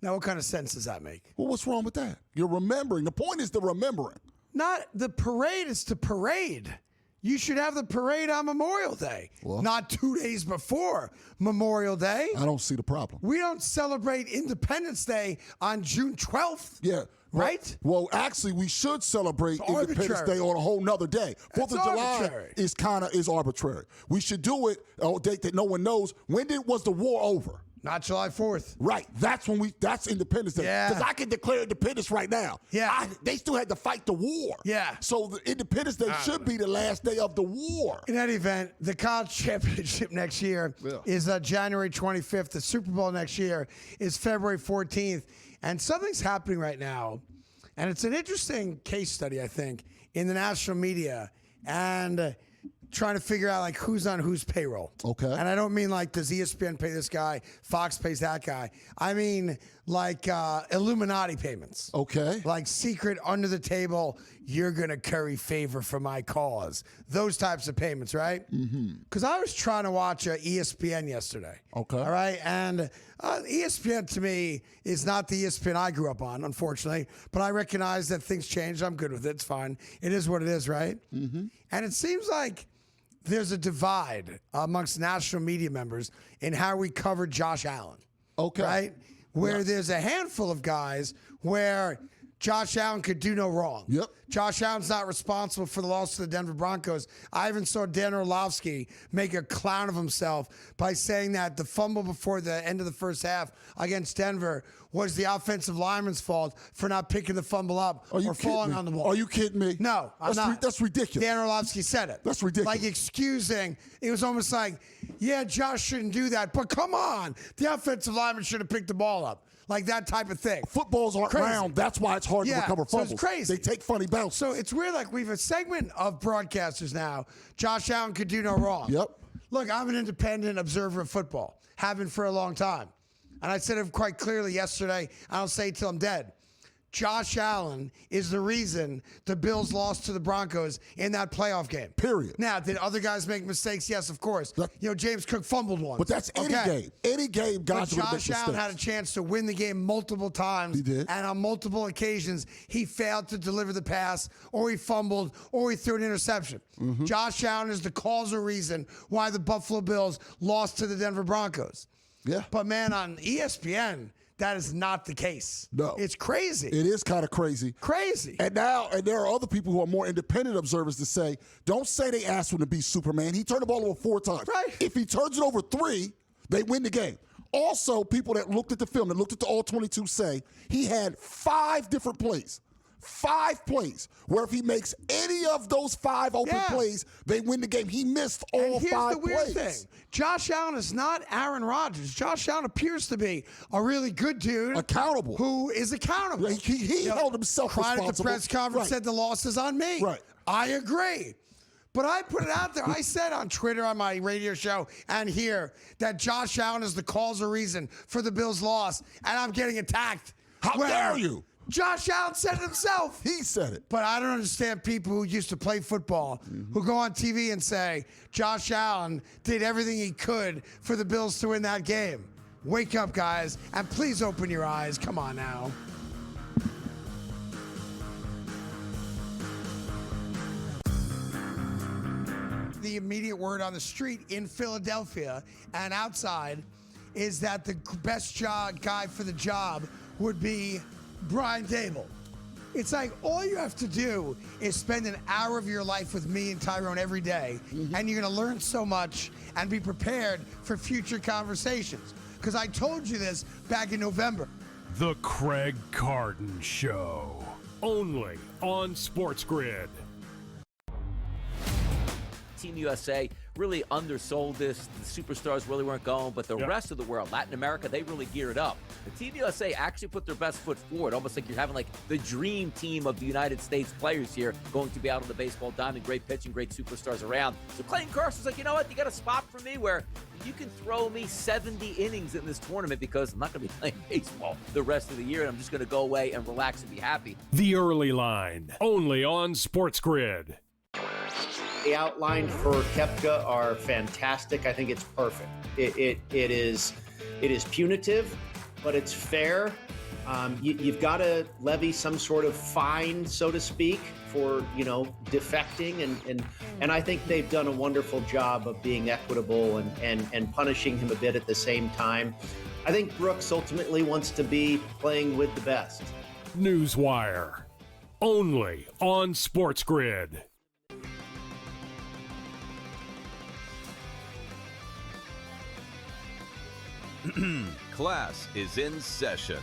Now, what kind of sense does that make? Well, what's wrong with that? You're remembering. The point is the remembering. Not the parade is to parade. You should have the parade on Memorial Day, not 2 days before Memorial Day. I don't see the problem. We don't celebrate Independence Day on June 12th. Yeah. Right? Well, actually, we should celebrate Independence Day on a whole nother day. 4th of July is arbitrary. We should do it on a date that no one knows. When was the war over? Not July 4th. Right. That's Independence Day. Yeah. Because I can declare independence right now. Yeah. They still had to fight the war. Yeah. So the Independence Day should be the last day of the war. In any event, the college championship next year is January 25th. The Super Bowl next year is February 14th. And something's happening right now, and it's an interesting case study, I think, in the national media and trying to figure out like who's on whose payroll. Okay. And I don't mean like does ESPN pay this guy, Fox pays that guy. I mean like Illuminati payments. Okay. Like secret under the table, you're going to curry favor for my cause. Those types of payments, right? Because I was trying to watch ESPN yesterday. Okay. All right. And ESPN to me is not the ESPN I grew up on, unfortunately. But I recognize that things change. I'm good with it. It's fine. It is what it is, right? And it seems like there's a divide amongst national media members in how we cover Josh Allen. Okay. Right? Where there's a handful of guys where Josh Allen could do no wrong. Yep. Josh Allen's not responsible for the loss to the Denver Broncos. I even saw Dan Orlovsky make a clown of himself by saying that the fumble before the end of the first half against Denver was the offensive lineman's fault for not picking the fumble up or falling on the ball. Are you kidding me? No, I'm not. That's ridiculous. Dan Orlovsky said it. That's ridiculous. Like excusing. It was almost like, yeah, Josh shouldn't do that, but come on. The offensive lineman should have picked the ball up. Like that type of thing. Footballs aren't round. That's why it's hard to recover fumbles. So it's crazy. They take funny bounces. So it's weird. Like we have a segment of broadcasters now. Josh Allen could do no wrong. Yep. Look, I'm an independent observer of football. Have been for a long time. And I said it quite clearly yesterday. I'll say it till I'm dead. Josh Allen is the reason the Bills lost to the Broncos in that playoff game. Period. Now, did other guys make mistakes? Yes, of course. James Cook fumbled once. But that's any game. Any game, guys but would make Josh Allen mistakes. had a chance to win the game multiple times. He did. And on multiple occasions, he failed to deliver the pass, or he fumbled, or he threw an interception. Josh Allen is the causal reason why the Buffalo Bills lost to the Denver Broncos. Yeah. But, man, on ESPN, that is not the case. No. It's crazy. It is kind of crazy. Crazy. And there are other people who are more independent observers to say, don't say they asked him to be Superman. He turned the ball over 4 times. Right. If he turns it over 3, they win the game. Also, people that looked at the film, that looked at the all 22 say he had 5 different plays. 5 plays where if he makes any of those 5 open plays, they win the game. He missed all 5 plays. And here's the weird thing. Josh Allen is not Aaron Rodgers. Josh Allen appears to be a really good dude. Accountable. Who is accountable. He held himself cried responsible. at the press conference, said the loss is on me. Right. I agree. But I put it out there. I said on Twitter, on my radio show, and here, that Josh Allen is the causal reason for the Bills' loss, and I'm getting attacked. How dare you? Josh Allen said it himself. He said it. But I don't understand people who used to play football who go on TV and say, Josh Allen did everything he could for the Bills to win that game. Wake up, guys, and please open your eyes. Come on now. The immediate word on the street in Philadelphia and outside is that the best guy for the job would be Brian Dable. It's like all you have to do is spend an hour of your life with me and Tyrone every day, and you're going to learn so much and be prepared for future conversations. Because I told you this back in November. The Craig Carton Show. Only on SportsGrid. Team USA really undersold this. The superstars really weren't going, but the rest of the world, Latin America, they really geared up. The Team USA actually put their best foot forward, almost like you're having like the dream team of the United States players here going to be out on the baseball diamond, great pitching, great superstars around. So Clayton Carson's like, you know what, you got a spot for me where you can throw me 70 innings in this tournament because I'm not going to be playing baseball the rest of the year, and I'm just going to go away and relax and be happy. The Early Line, only on SportsGrid. The outline for Koepka are fantastic. I think it's perfect. It is punitive, but it's fair. You've got to levy some sort of fine, so to speak, for defecting, and I think they've done a wonderful job of being equitable and punishing him a bit at the same time. I think Brooks ultimately wants to be playing with the best. Newswire, only on SportsGrid. Class is in session.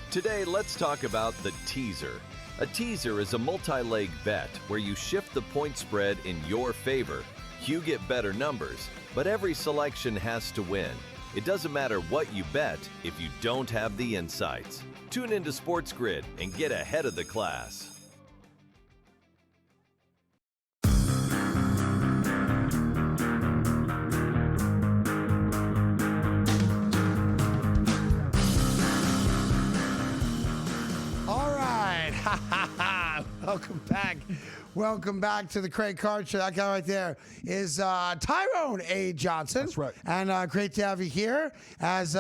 Today, let's talk about the teaser. A teaser is a multi-leg bet where you shift the point spread in your favor. You get better numbers, but every selection has to win. It doesn't matter what you bet if you don't have the insights. Tune into SportsGrid and get ahead of the class. Welcome back. Welcome back to the Craig Carton Show. That guy right there is Tyrone A. Johnson. That's right. And great to have you here as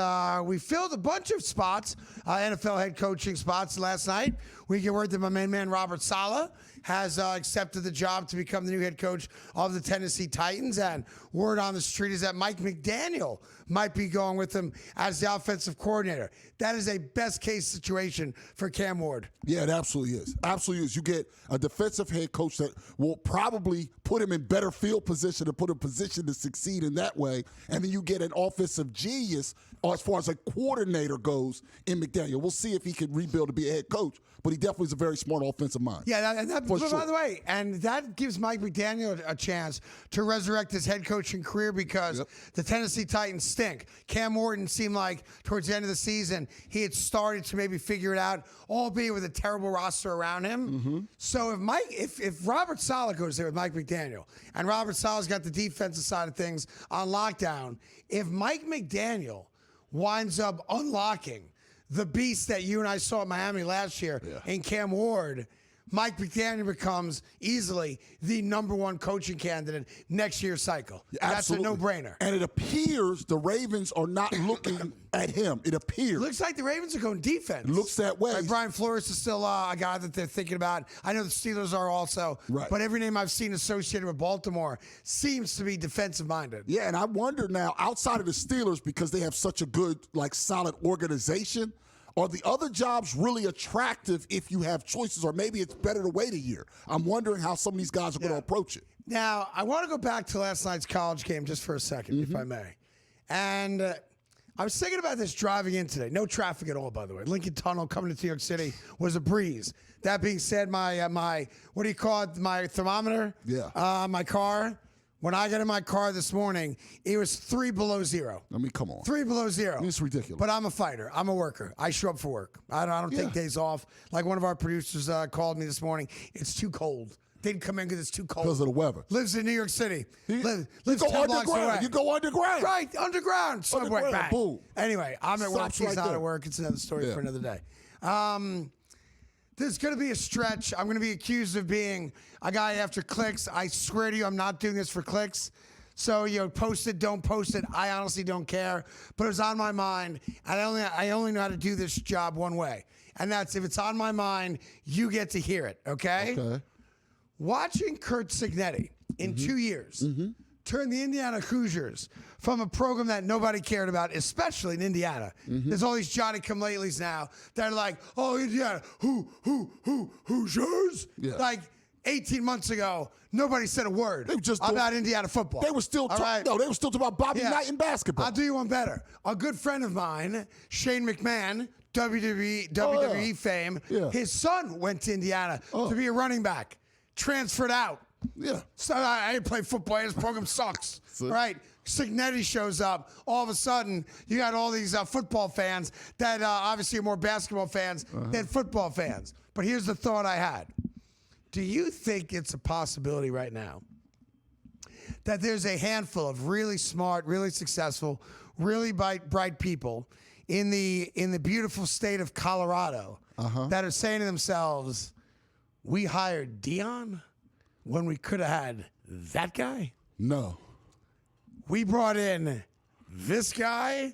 we filled a bunch of spots, NFL head coaching spots last night. We get word that my main man, Robert Saleh, has accepted the job to become the new head coach of the Tennessee Titans. And word on the street is that Mike McDaniel might be going with him as the offensive coordinator. That is a best-case situation for Cam Ward. Yeah, it absolutely is. Absolutely is. You get a defensive head coach that will probably put him in better field position and put him in position to succeed in that way. And then you get an offensive genius as far as a coordinator goes in McDaniel. We'll see if he can rebuild to be a head coach, but he definitely is a very smart offensive mind. Yeah, but sure. by the way, and that gives Mike McDaniel a chance to resurrect his head coaching career because the Tennessee Titans stink. Cam Ward seemed like towards the end of the season he had started to maybe figure it out, albeit with a terrible roster around him. So if Robert Saleh goes there with Mike McDaniel, and Robert Saleh's got the defensive side of things on lockdown, if Mike McDaniel winds up unlocking the beast that you and I saw at Miami last year in Cam Ward, Mike McDaniel becomes easily the number one coaching candidate next year's cycle. That's a no-brainer. And it appears the Ravens are not looking at him. It appears. Looks like the Ravens are going defense. It looks that way. Like Brian Flores is still a guy that they're thinking about. I know the Steelers are also. Right. But every name I've seen associated with Baltimore seems to be defensive-minded. Yeah, and I wonder now, outside of the Steelers, because they have such a good, solid organization, are the other jobs really attractive if you have choices, or maybe it's better to wait a year? I'm wondering how some of these guys are going to approach it. Now, I want to go back to last night's college game just for a second, if I may. And I was thinking about this driving in today. No traffic at all, by the way. Lincoln Tunnel coming to New York City was a breeze. That being said, my what do you call it, my thermometer? Yeah. My car. When I got in my car this morning, it was 3 below zero. I mean, come on. 3 below zero. It's ridiculous. But I'm a fighter. I'm a worker. I show up for work. I don't take days off. Like one of our producers called me this morning. It's too cold. Didn't come in because it's too cold. Because of the weather. Lives in New York City. Lives you go 10 blocks away. underground. You go underground. Right, underground. Subway. Underground, Bang. boom. Anyway, I'm at work. Stops He's right not there. at work. It's another story for another day. There's going to be a stretch. I'm going to be accused of being a guy after clicks. I swear to you, I'm not doing this for clicks. So, post it, don't post it. I honestly don't care. But it was on my mind. And I only know how to do this job one way. And that's if it's on my mind, you get to hear it, okay? Okay. Watching Curt Cignetti in 2 years turn the Indiana Hoosiers from a program that nobody cared about, especially in Indiana. There's all these Johnny-come-latelys now that are like, oh, Indiana, Hoosiers? Yeah. Like 18 months ago, nobody said a word about Indiana football. They were still talking about Bobby Knight in basketball. I'll do you one better. A good friend of mine, Shane McMahon, WWE fame, his son went to Indiana to be a running back. Transferred out. Yeah. So I didn't play football. This program sucks. Right? Cignetti shows up. All of a sudden, you got all these football fans that obviously are more basketball fans than football fans. But here's the thought I had. Do you think it's a possibility right now that there's a handful of really smart, really successful, really bright people in the beautiful state of Colorado that are saying to themselves, we hired Dion when we could have had that guy? No. We brought in this guy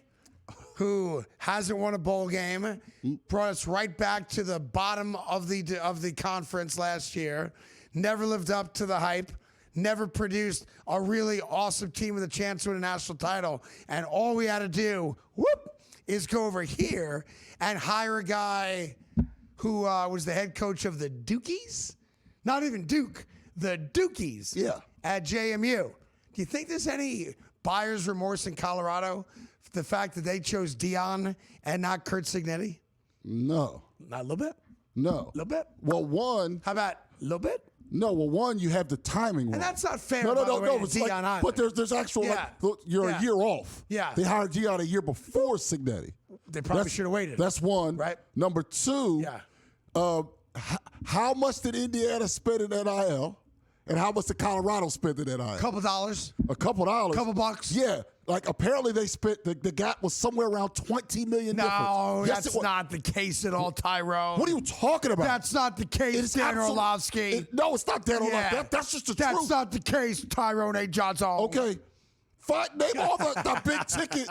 who hasn't won a bowl game, brought us right back to the bottom of the conference last year, never lived up to the hype, never produced a really awesome team with a chance to win a national title, and all we had to do, is go over here and hire a guy who was the head coach of the Dukies? Not even Duke, the Dukies at JMU. Do you think there's any buyer's remorse in Colorado for the fact that they chose Dion and not Curt Cignetti? No. Not a little bit? No. A little bit? Well, one. How about a little bit? No, well, one, you have the timing wrong. And that's not fair. No. It's Dion either. But there's actual, you're a year off. Yeah. They hired Dion a year before Cignetti. They probably should have waited. That's one. Right. Number two, how much did Indiana spend in NIL? And how much did Colorado spend in NIL? Couple dollars. A couple dollars. Couple bucks. Yeah. Like apparently they spent the gap was somewhere around $20 million. No, difference. that's not the case at all, Tyrone. What are you talking about? That's not the case, Dan Orlovsky. No, it's not Dan Orlovsky. That's just the truth. That's not the case, Tyrone A. Johnson. Okay. Name all the big ticket,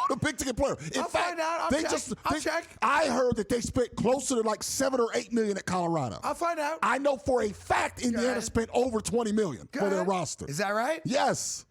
the big ticket player. In I'll fact, find out. I'll check. I heard that they spent closer to like $7 or $8 million at Colorado. I'll find out. I know for a fact Indiana spent over $20 million for their roster. Is that right? Yes.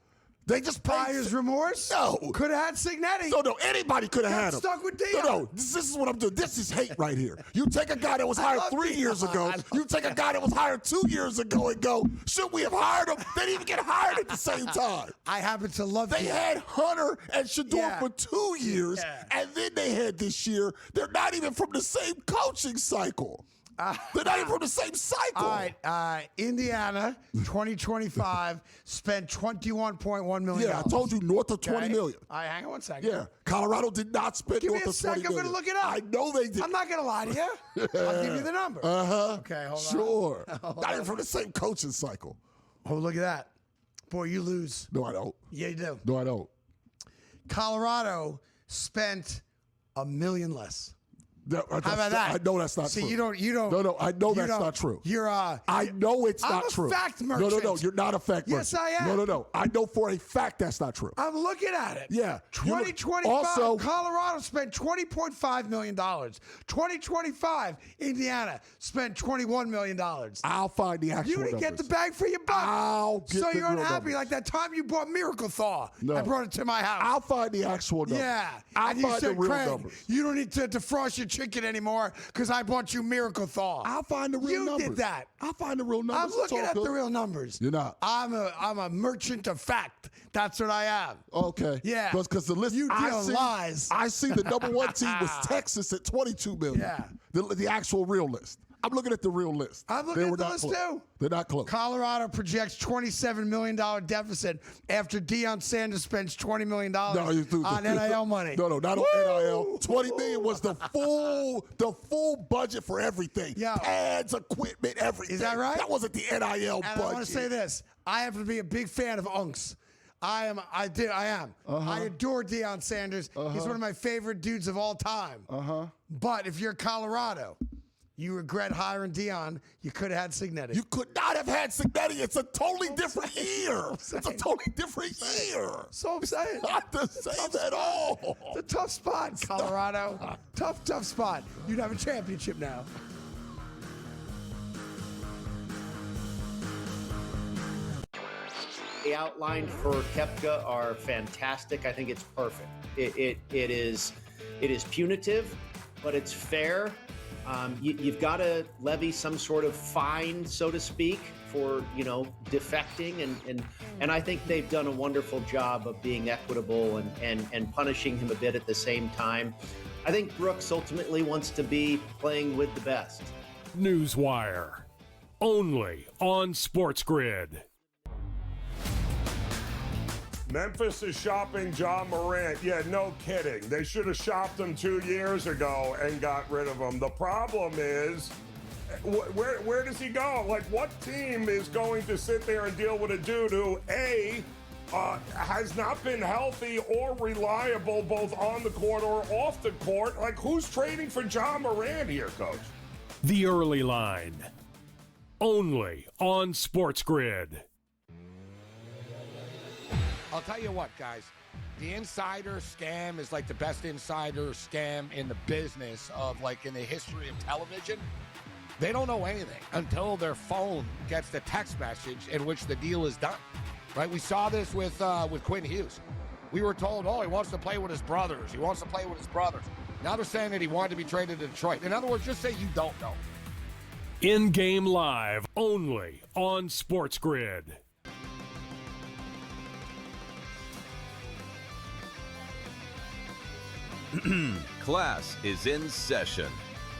They just paid. Buyer's remorse? No. Could have had Signetti. No, anybody could have had him. Stuck with Dion. No, this is what I'm doing. This is hate right here. You take a guy that was hired 3 years ago. You take a guy that was hired 2 years ago and go, should we have hired him? They didn't even get hired at the same time. I happen to love They Dion. had Hunter and Shador for 2 years, and then they had this year. They're not even from the same coaching cycle. They're not even from the same cycle. All right, Indiana, 2025, spent $21.1 million. Yeah, I told you north of $20 million. All right, hang on one second. Yeah, Colorado did not spend Give me north a of $20 second. I'm million. going to look it up. I know they did. I'm not going to lie to you. I'll give you the number. Okay, hold on. Sure. Hold Not on. even from the same coaching cycle. Oh, look at that. Boy, you lose. No, I don't. Yeah, you do. No, I don't. Colorado spent $1 million less. How about that? I know that's not See, true. you don't. No, I know you that's don't- not true. You're I know it's I'm not a true. fact No, merchant. you're not a fact Yes, merchant. I am. No. I know for a fact that's not true. I'm looking at it. Yeah. 2025, Also, Colorado spent $20.5 million. 2025, Indiana spent $21 million. I'll find the actual You didn't get the numbers. bang for your buck. I'll get so the you're real unhappy numbers. like that time you bought Miracle Thaw. No. I brought it to my house. I'll find the actual numbers. Yeah. I'll and you find the said, real Craig, numbers. you don't need to defrost your chicken anymore because I bought you Miracle Thaw. I'll find the real You numbers. did that. I'll find the real numbers. I'm looking It's all at the good. real numbers. You're not. I'm a merchant of fact. That's what I am. Okay. Yeah. Because the list You I deal see, lies. I see the number one team was Texas at $22 million. Yeah. The actual real list. I'm looking at the real list. I'm They looking were at the not list close. too. They're not close. Colorado projects $27 million deficit after Deion Sanders spends $20 million on NIL money. No, not on NIL. $20 million was the full budget for everything. Yeah. Pads, equipment, everything. Is that right? That wasn't the NIL And budget. I want to say this. I happen to be a big fan of Unks. I am. I adore Deion Sanders. He's one of my favorite dudes of all time. But if you're Colorado, you regret hiring Deion. You could have had Signetti. You could not have had Signetti. It's a totally different year. It's a totally different year. So I'm saying. Not the same at all. It's a tough spot, Colorado. Tough spot. You'd have a championship now. The outline for Koepka are fantastic. I think it's perfect. It is punitive, but it's fair. You've got to levy some sort of fine, so to speak, for defecting, and I think they've done a wonderful job of being equitable and punishing him a bit at the same time. I think Brooks ultimately wants to be playing with the best. Newswire, only on SportsGrid. Memphis is shopping John Morant. Yeah, no kidding. They should have shopped him 2 years ago and got rid of him. The problem is, where does he go? Like, what team is going to sit there and deal with a dude who, A, has not been healthy or reliable both on the court or off the court? Like, who's trading for John Morant here, Coach? The Early Line, only on SportsGrid. I'll tell you what, guys. The insider scam is like the best insider scam in the business of, like, in the history of television. They don't know anything until their phone gets the text message in which the deal is done. Right? We saw this with Quinn Hughes. We were told, he wants to play with his brothers. He wants to play with his brothers. Now they're saying that he wanted to be traded to Detroit. In other words, just say you don't know. In-game live, only on SportsGrid. Class is in session.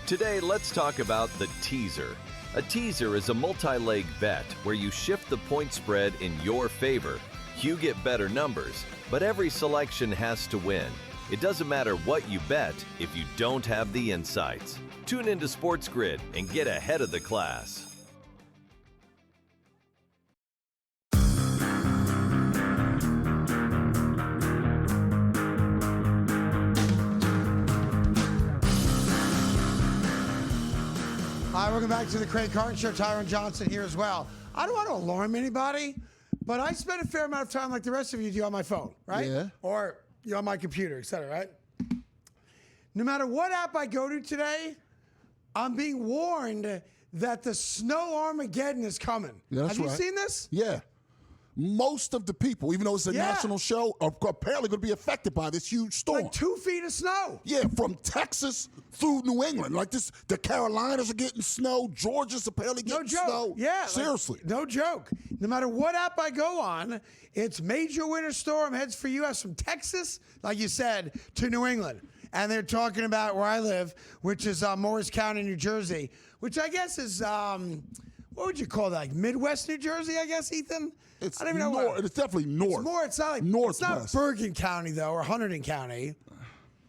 Today, let's talk about the teaser. A teaser is a multi-leg bet where you shift the point spread in your favor. You get better numbers, but every selection has to win. It doesn't matter what you bet if you don't have the insights. Tune into SportsGrid and get ahead of the class. welcome back to the Craig Carton Show. Tyron Johnson here as well. I don't want to alarm anybody, but I spend a fair amount of time like the rest of you do on my phone, right? Yeah. Or on my computer, et cetera, right? No matter what app I go to today, I'm being warned that the snow Armageddon is coming. Yeah, that's Have you right. seen this? Yeah. Most of the people, even though it's a Yeah. national show, are apparently going to be affected by this huge storm. Like 2 feet of snow. Yeah, from Texas through New England. Like this, the Carolinas are getting snow. Georgia's apparently No getting joke. snow. Yeah. like, Seriously. no joke. No matter what app I go on, it's major winter storm heads for U.S. from Texas, like you said, to New England. And they're talking about where I live, which is Morris County, New Jersey, which I guess is, what would you call that? Like Midwest New Jersey, I guess, Ethan? It's I don't even know. It's definitely north. It's more, it's not like, Northwest. it's not Bergen County, though, or Hunterdon County.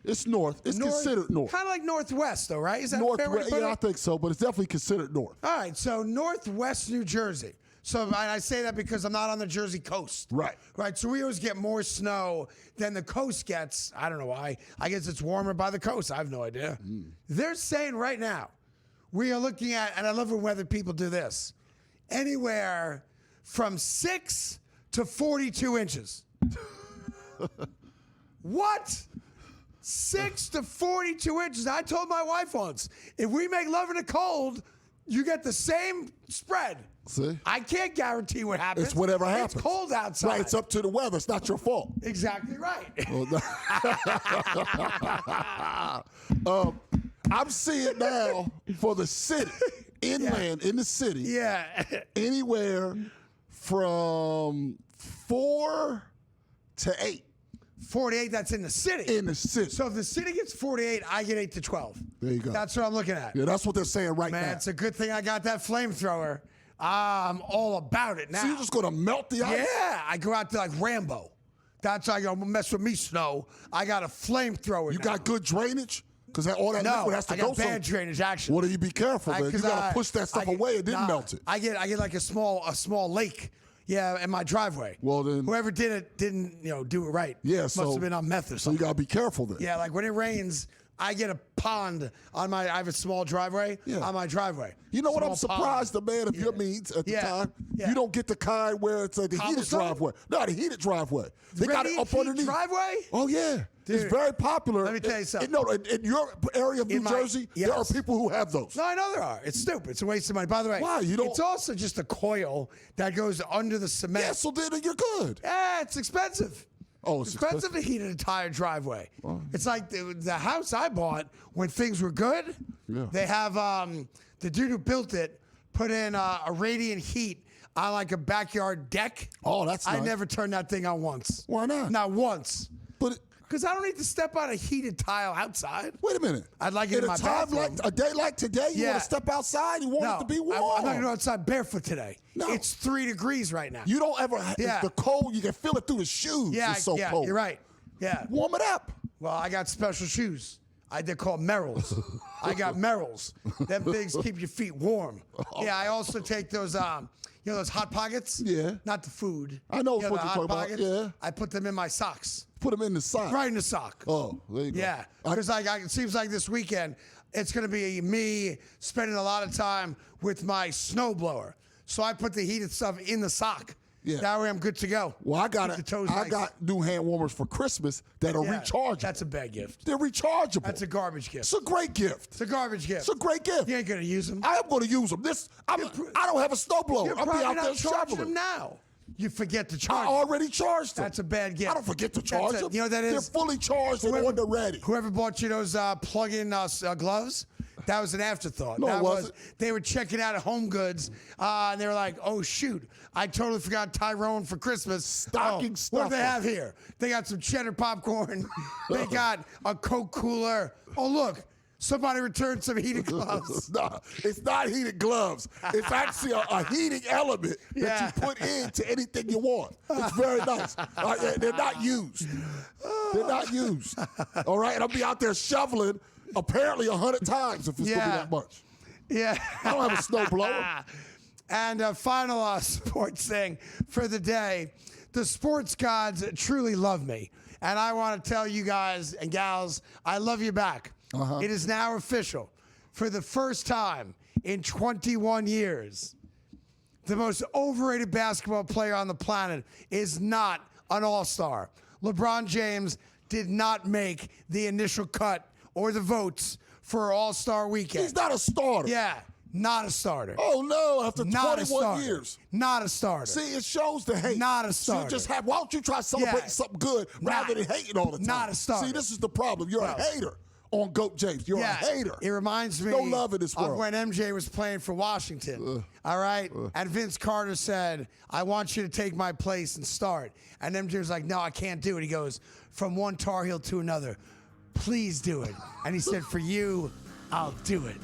It's north. It's considered north. Kind of like Northwest, though, right? Is that fair way to Northwest, put yeah, it? I think so, but it's definitely considered north. All right, so Northwest New Jersey. So I say that because I'm not on the Jersey coast. Right. Right, so we always get more snow than the coast gets. I don't know why. I guess it's warmer by the coast. I have no idea. They're saying right now, we are looking at, and I love when weather people do this, anywhere from 6 to 42 inches. What? 6 to 42 inches. I told my wife once, if we make love in the cold, you get the same spread. See? I can't guarantee what happens. It's whatever happens. It's cold outside. Right, it's up to the weather. It's not your fault. Exactly right. I'm seeing now for the city, inland, in the city, Yeah. anywhere from 4 to 8 48, that's in the city. in the city. So if the city gets 48, I get 8 to 12. There you go. That's what I'm looking at. Yeah, that's what they're saying right Man, now. it's a good thing I got that flamethrower. I'm all about it now. So you're just going to melt the ice? Yeah, I go out to like Rambo. That's how you mess with me, snow. I got a flamethrower. You now. got good drainage? Because all that No, liquid has to I go got bad drainage actually. Well, then you be careful, man. You 'cause got to push that stuff away and then melt it. I get like a small lake. Yeah, in my driveway. Well, then- whoever did it didn't do it right. Yeah, must so- have been on meth or So you something. got to be careful then. Yeah, like when it rains, I get a pond on my. I have a small driveway on my driveway. You know what? I'm Small surprised pond. the man of your means at the Yeah. time. Yeah. You don't get the kind where it's the heated Cobblestone? driveway. No, the heated driveway. They got it Radiant up heat underneath. driveway? Oh yeah, it's Dude, very popular. let me tell you something. In your area of New In my- Jersey, there are yes. people who have those. No, I know there are. It's stupid. It's a waste of money. By the way, Why? You don't- It's also just a coil that goes under the cement. Yeah, so then you're good. Yeah, it's expensive. Oh, it's expensive to heat an entire driveway. It's like the house I bought when things were good. Yeah. They have the dude who built it put in a radiant heat on like a backyard deck. Oh, that's I nice. never turned that thing on once. Why not? Not once. But Because I don't need to step on a heated tile outside. wait a minute. I'd like it in a my time bathroom. like a day like today, you Yeah. want to step outside. You want No, it to be warm. I'm not going to go outside barefoot today. No. It's 3 degrees right now. You don't ever. Yeah. The cold, you can feel it through the shoes. yeah, It's so yeah, cold. you're right. Yeah. Warm it up. Well, I got special shoes. They're called Merrells. I got Merrells. Them things keep your feet warm. Yeah, I also take those, those Hot Pockets. Yeah. Not the food. I know the what you're Hot talking about, Pockets. yeah. I put them in my socks. Put them in the sock. Right in the sock. Oh, there you go. Yeah, because it seems like this weekend it's going to be me spending a lot of time with my snowblower. So I put the heated stuff in the sock. Yeah. That way I'm good to go. Well, I Keep the toes nice. got new hand warmers for Christmas that are Yeah, rechargeable. That's a bad gift. They're rechargeable. That's a garbage gift. It's a great gift. It's a garbage gift. It's a great gift. You ain't going to use them. I am going to use them. I don't have a snowblower. You're I'll be probably out not there charging shoveling. them now. You forget to I charge. already charged them. That's a bad gift. I don't forget to charge them. You know what that is? They're fully charged and when they're ready. Whoever bought you those plug-in gloves, that was an afterthought. No, it that wasn't. They were checking out at Home Goods, and they were like, "Oh shoot, I totally forgot Tyrone for Christmas." Stocking What do they stuffer. have here? They got some cheddar popcorn. They got a Coke cooler. Oh look, somebody returned some heated gloves. No, it's not heated gloves. It's actually a heating element that Yeah. you put into anything you want. It's very nice. They're not used. They're not used. All right? And I'll be out there shoveling apparently 100 times if it's going to be that much. Yeah. I don't have a snow blower. And final sports thing for the day. The sports gods truly love me. And I want to tell you guys and gals, I love you back. It is now official. For the first time in 21 years. The most overrated basketball player on the planet is not an all-star. LeBron James did not make the initial cut or the votes for All-Star Weekend. He's not a starter. Yeah, not a starter. Oh, no, after Not 21 years. Not a starter. See, it shows the hate. Not a starter. See, just why don't you try celebrating Yeah. something good rather than hating all the time? Not a starter. See, this is the problem. You're a hater on GOAT James. You're a hater. It reminds me no love in this of world. when MJ was playing for Washington. All right? And Vince Carter said, I want you to take my place and start. And MJ was like, no, I can't do it. He goes, from one Tar Heel to another, please do it. And he said, for you, I'll do it.